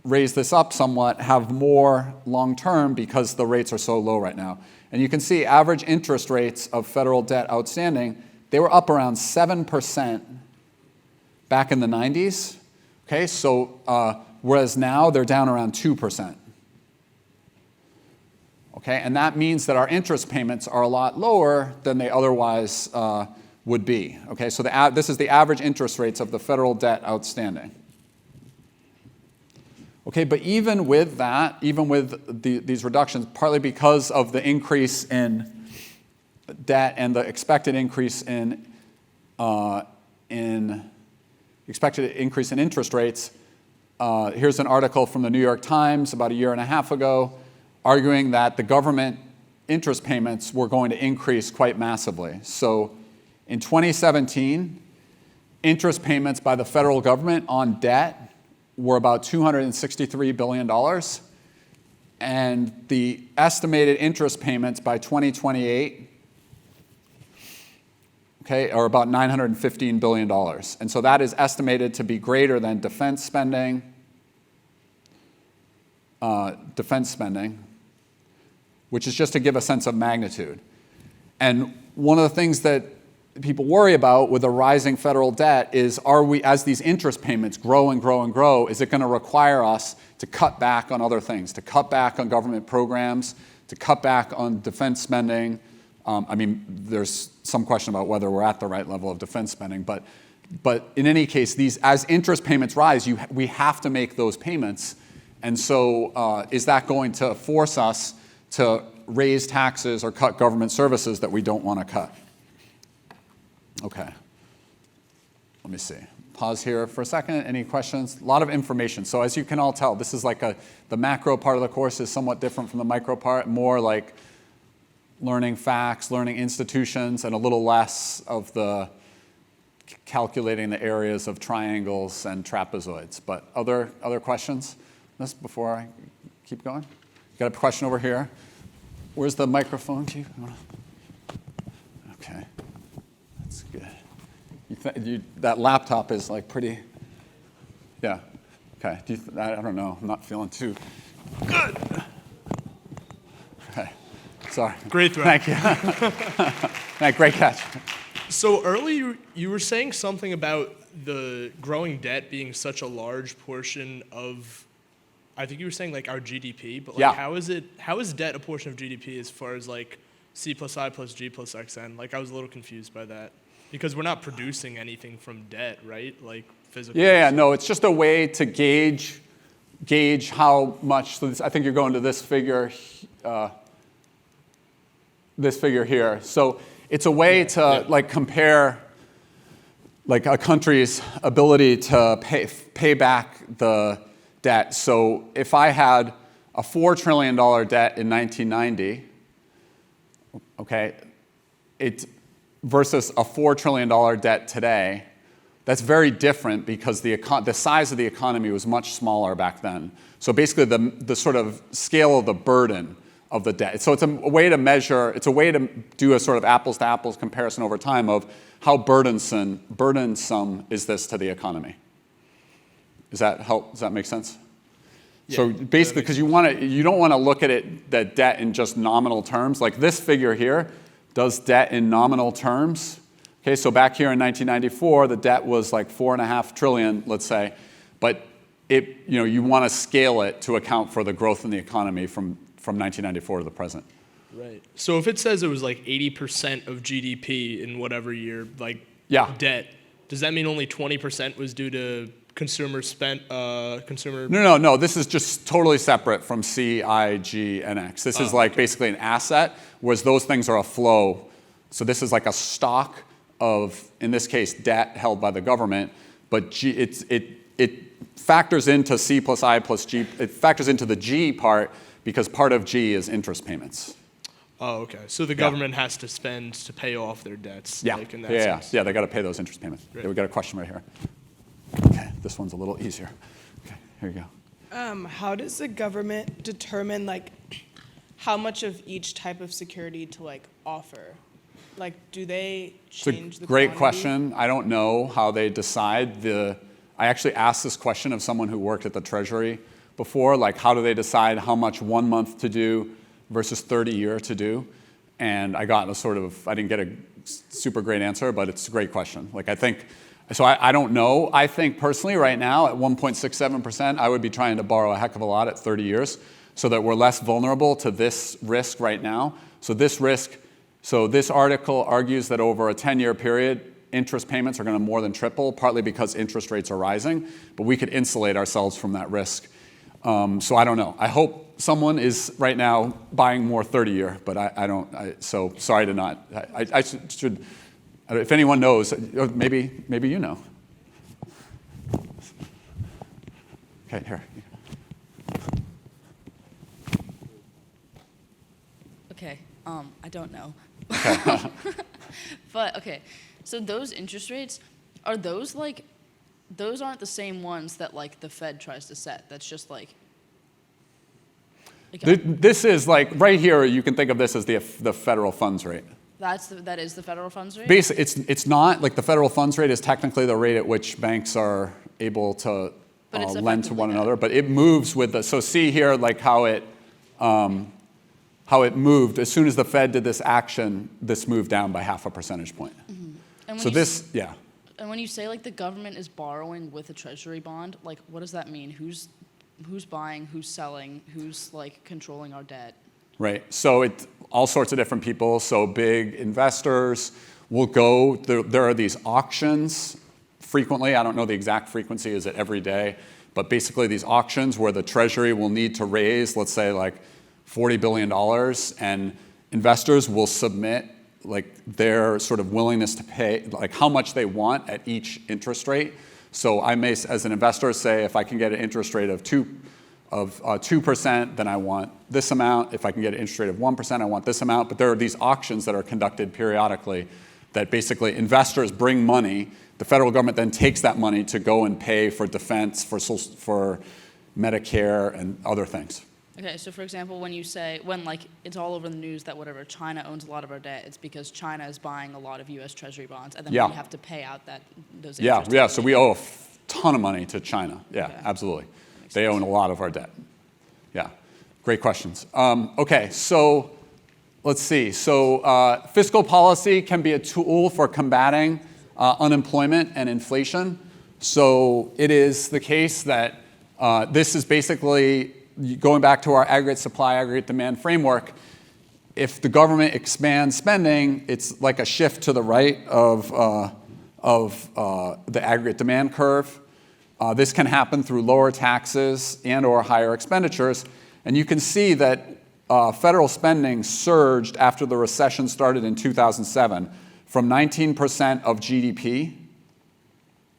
raise this up somewhat, have more long-term because the rates are so low right now. And you can see average interest rates of federal debt outstanding, they were up around 7% back in the 90s. Okay, so whereas now they're down around 2%. Okay, and that means that our interest payments are a lot lower than they otherwise would be. Okay, so this is the average interest rates of the federal debt outstanding. Okay, but even with that, even with these reductions, partly because of the increase in debt and the expected increase in interest rates, here's an article from the New York Times about a year and a half ago, arguing that the government interest payments were going to increase quite massively. So in 2017, interest payments by the federal government on debt were about $263 billion, and the estimated interest payments by 2028 are about $915 billion. And so that is estimated to be greater than defense spending, which is just to give a sense of magnitude. And one of the things that people worry about with a rising federal debt is, as these interest payments grow and grow and grow, is it going to require us to cut back on other things, to cut back on government programs, to cut back on defense spending? There's some question about whether we're at the right level of defense spending, but in any case, as interest payments rise, we have to make those payments, And so is that going to force us to raise taxes or cut government services that we don't want to cut? Okay. Let me see. Pause here for a second. Any questions? A lot of information. So as you can all tell, this is like the macro part of the course is somewhat different from the micro part, more like learning facts, learning institutions, and a little less of the calculating the areas of triangles and trapezoids. But other questions? This before I keep going? Got a question over here. Where's the microphone, Chief? Okay, that's good. That laptop is like pretty, yeah. Okay, I don't know, I'm not feeling too good. Okay, sorry. Great throw. Thank you. Great catch. So earlier you were saying something about the growing debt being such a large portion of, I think you were saying like our GDP, but like Yeah. how is debt a portion of GDP as far as like C plus I plus G plus XN? Like I was a little confused by that because we're not producing anything from debt, right? Like physically. Yeah, no, it's just a way to gauge how much. So I think you're going to this figure here. So it's a way to like compare like a country's ability to pay back the debt. So if I had a $4 trillion debt in 1990, okay, versus a $4 trillion debt today, that's very different because the size of the economy was much smaller back then. So basically the sort of scale of the burden of the debt. So it's a way to measure, it's a way to do a sort of apples to apples comparison over time of how burdensome is this to the economy. Does that make sense? Yeah, so basically, because you don't want to look at the debt in just nominal terms. Like this figure here does debt in nominal terms. Okay, so back here in 1994, the debt was like $4.5 trillion, let's say, but you want to scale it to account for the growth in the economy from 1994 to the present. Right. So if it says it was like 80% of GDP in whatever year, like debt, does that mean only 20% was due to consumer? No. This is just totally separate from C, I, G, and X. This is like basically an asset, whereas those things are a flow. So this is like a stock of, in this case, debt held by the government, but it factors into C plus I plus G. It factors into the G part because part of G is interest payments. Oh, okay. So the government has to spend to pay off their debts. Yeah, like in that sense. yeah. They got to pay those interest payments. Right. Yeah, we got a question right here. Okay, this one's a little easier. Okay, here you go. How does the government determine like how much of each type of security to like offer? Like, do they change the Great quantity? question. I don't know how they decide. I actually asked this question of someone who worked at the Treasury before, like how do they decide how much 1 month to do versus 30-year to do? And I got I didn't get a super great answer, but it's a great question. Like I don't know. I think personally right now at 1.67%, I would be trying to borrow a heck of a lot at 30 years so that we're less vulnerable to this risk right now. So this article argues that over a 10-year period, interest payments are going to more than triple, partly because interest rates are rising, but we could insulate ourselves from that risk. So I don't know. I hope someone is right now buying more 30-year, but I don't. So sorry to not. I should. If anyone knows, maybe you know. Okay, here. Okay, I don't know. Okay. But okay, so those interest rates, are those like, those aren't the same ones that like the Fed tries to set. That's just like. This is like right here. You can think of this as the federal funds rate. That is the federal funds rate? Basically, it's not like the federal funds rate is technically the rate at which banks are able to lend to one another, but it moves with the. So see here, like how it moved as soon as the Fed did this action. This moved down by 0.5 percentage point. And So this, yeah. And when you say like the government is borrowing with a treasury bond, like what does that mean? Who's buying? Who's selling? Who's like controlling our debt? Right. So all sorts of different people. So big investors will go. There are these auctions frequently. I don't know the exact frequency. Is it every day? but basically these auctions where the Treasury will need to raise, let's say like $40 billion, and investors will submit like their sort of willingness to pay, like how much they want at each interest rate. So I may, as an investor, say if I can get an interest rate of 2%, then I want this amount. If I can get an interest rate of 1%, I want this amount. But there are these auctions that are conducted periodically that basically investors bring money. The federal government then takes that money to go and pay for defense, for Medicare and other things. Okay, so for example, when you say, when like it's all over the news that whatever, China owns a lot of our debt, it's because China is buying a lot of US Treasury bonds, and then we have to pay out those interest rates. So we owe a ton of money to China. Yeah, Okay. absolutely. Makes They sense. own a lot of our debt. Yeah, great questions. Okay, so let's see. So fiscal policy can be a tool for combating unemployment and inflation. So it is the case that this is basically, going back to our aggregate supply, aggregate demand framework, if the government expands spending, it's like a shift to the right of the aggregate demand curve. This can happen through lower taxes and or higher expenditures. And you can see that federal spending surged after the recession started in 2007 from 19% of GDP,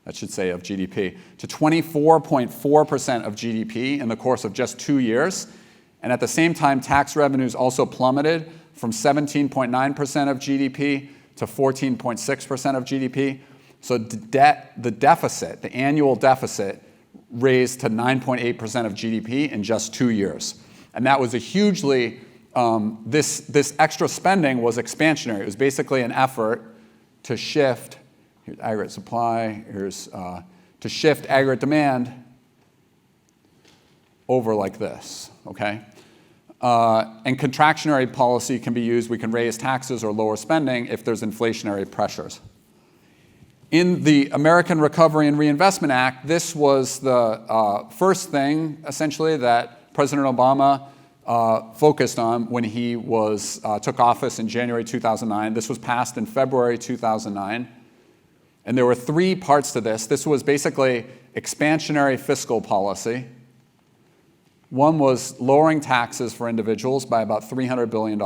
that should say of GDP, to 24.4% of GDP in the course of just 2 years. And at the same time, tax revenues also plummeted from 17.9% of GDP to 14.6% of GDP. So the deficit, the annual deficit, raised to 9.8% of GDP in just 2 years. And that was a hugely, this extra spending was expansionary. It was basically an effort to shift, here's aggregate supply, here's, to shift aggregate demand over like this, okay? And contractionary policy can be used. We can raise taxes or lower spending if there's inflationary pressures. In the American Recovery and Reinvestment Act, this was the first thing, essentially, that President Obama focused on when he took office in January 2009. This was passed in February 2009. And there were 3 parts to this. This was basically expansionary fiscal policy. One was lowering taxes for individuals by about $300 billion.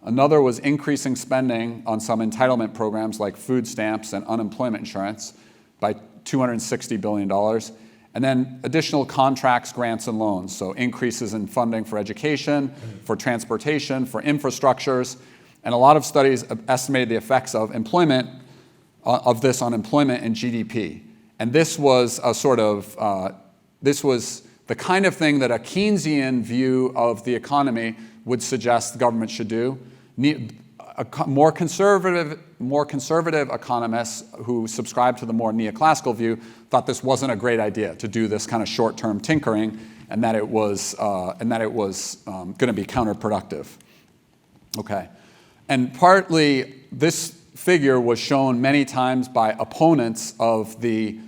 Another was increasing spending on some entitlement programs like food stamps and unemployment insurance by $260 billion. And then additional contracts, grants, and loans. So increases in funding for education, for transportation, for infrastructures. And a lot of studies estimated the effects of employment, of this on employment and GDP. And this was a sort of, this was the kind of thing that a Keynesian view of the economy would suggest the government should do. More conservative economists who subscribe to the more neoclassical view thought this wasn't a great idea to do this kind of short-term tinkering, and that it was going to be counterproductive. Okay, and partly this figure was shown many times by opponents of the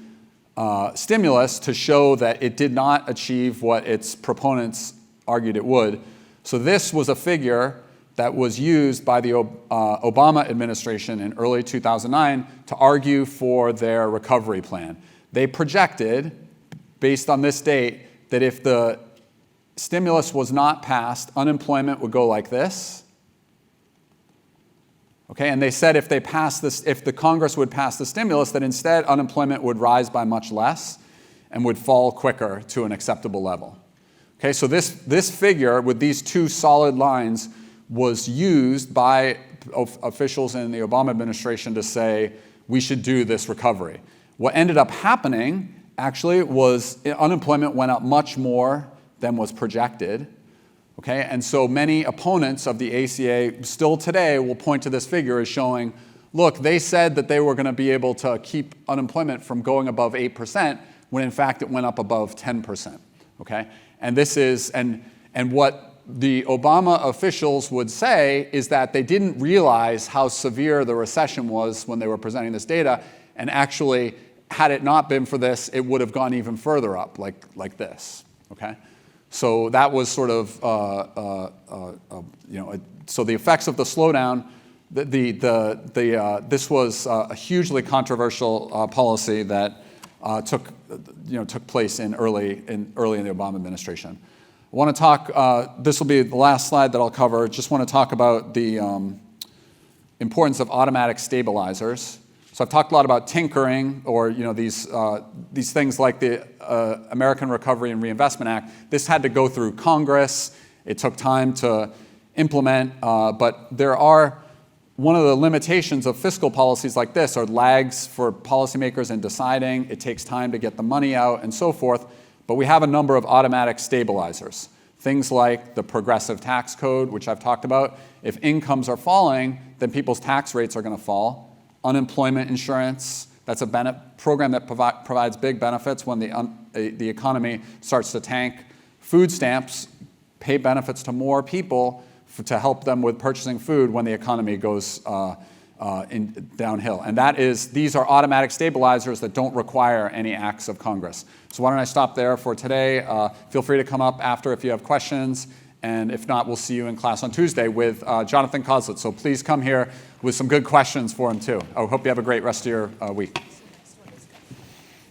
stimulus to show that it did not achieve what its proponents argued it would. So this was a figure that was used by the Obama administration in early 2009 to argue for their recovery plan. They projected, based on this date, that if the stimulus was not passed, unemployment would go like this. Okay, and they said if they passed this, if the Congress would pass the stimulus, that instead unemployment would rise by much less and would fall quicker to an acceptable level. Okay, so this figure with these 2 solid lines was used by officials in the Obama administration to say we should do this recovery. What ended up happening actually was unemployment went up much more than was projected. Okay, and so many opponents of the ACA still today will point to this figure as showing, look, they said that they were going to be able to keep unemployment from going above 8% when in fact it went up above 10%. Okay, and this is, and what the Obama officials would say is that they didn't realize how severe the recession was when they were presenting this data, and actually, had it not been for this, it would have gone even further up, like this. Okay, so that was sort of, so the effects of the slowdown. This was a hugely controversial policy that took place in early in the Obama administration. I want to talk. This will be the last slide that I'll cover. Just want to talk about the importance of automatic stabilizers. So I've talked a lot about tinkering, or these things like the American Recovery and Reinvestment Act. This had to go through Congress. It took time to implement, but there are one of the limitations of fiscal policies like this are lags for policymakers in deciding. It takes time to get the money out and so forth. But we have a number of automatic stabilizers. Things like the progressive tax code, which I've talked about. If incomes are falling, then people's tax rates are going to fall. Unemployment insurance, that's a program that provides big benefits when the economy starts to tank. Food stamps pay benefits to more people to help them with purchasing food when the economy goes downhill. And these are automatic stabilizers that don't require any acts of Congress. So why don't I stop there for today? Feel free to come up after if you have questions. And if not, we'll see you in class on Tuesday with Jonathan Kozlitz. So please come here with some good questions for him too. I hope you have a great rest of your week.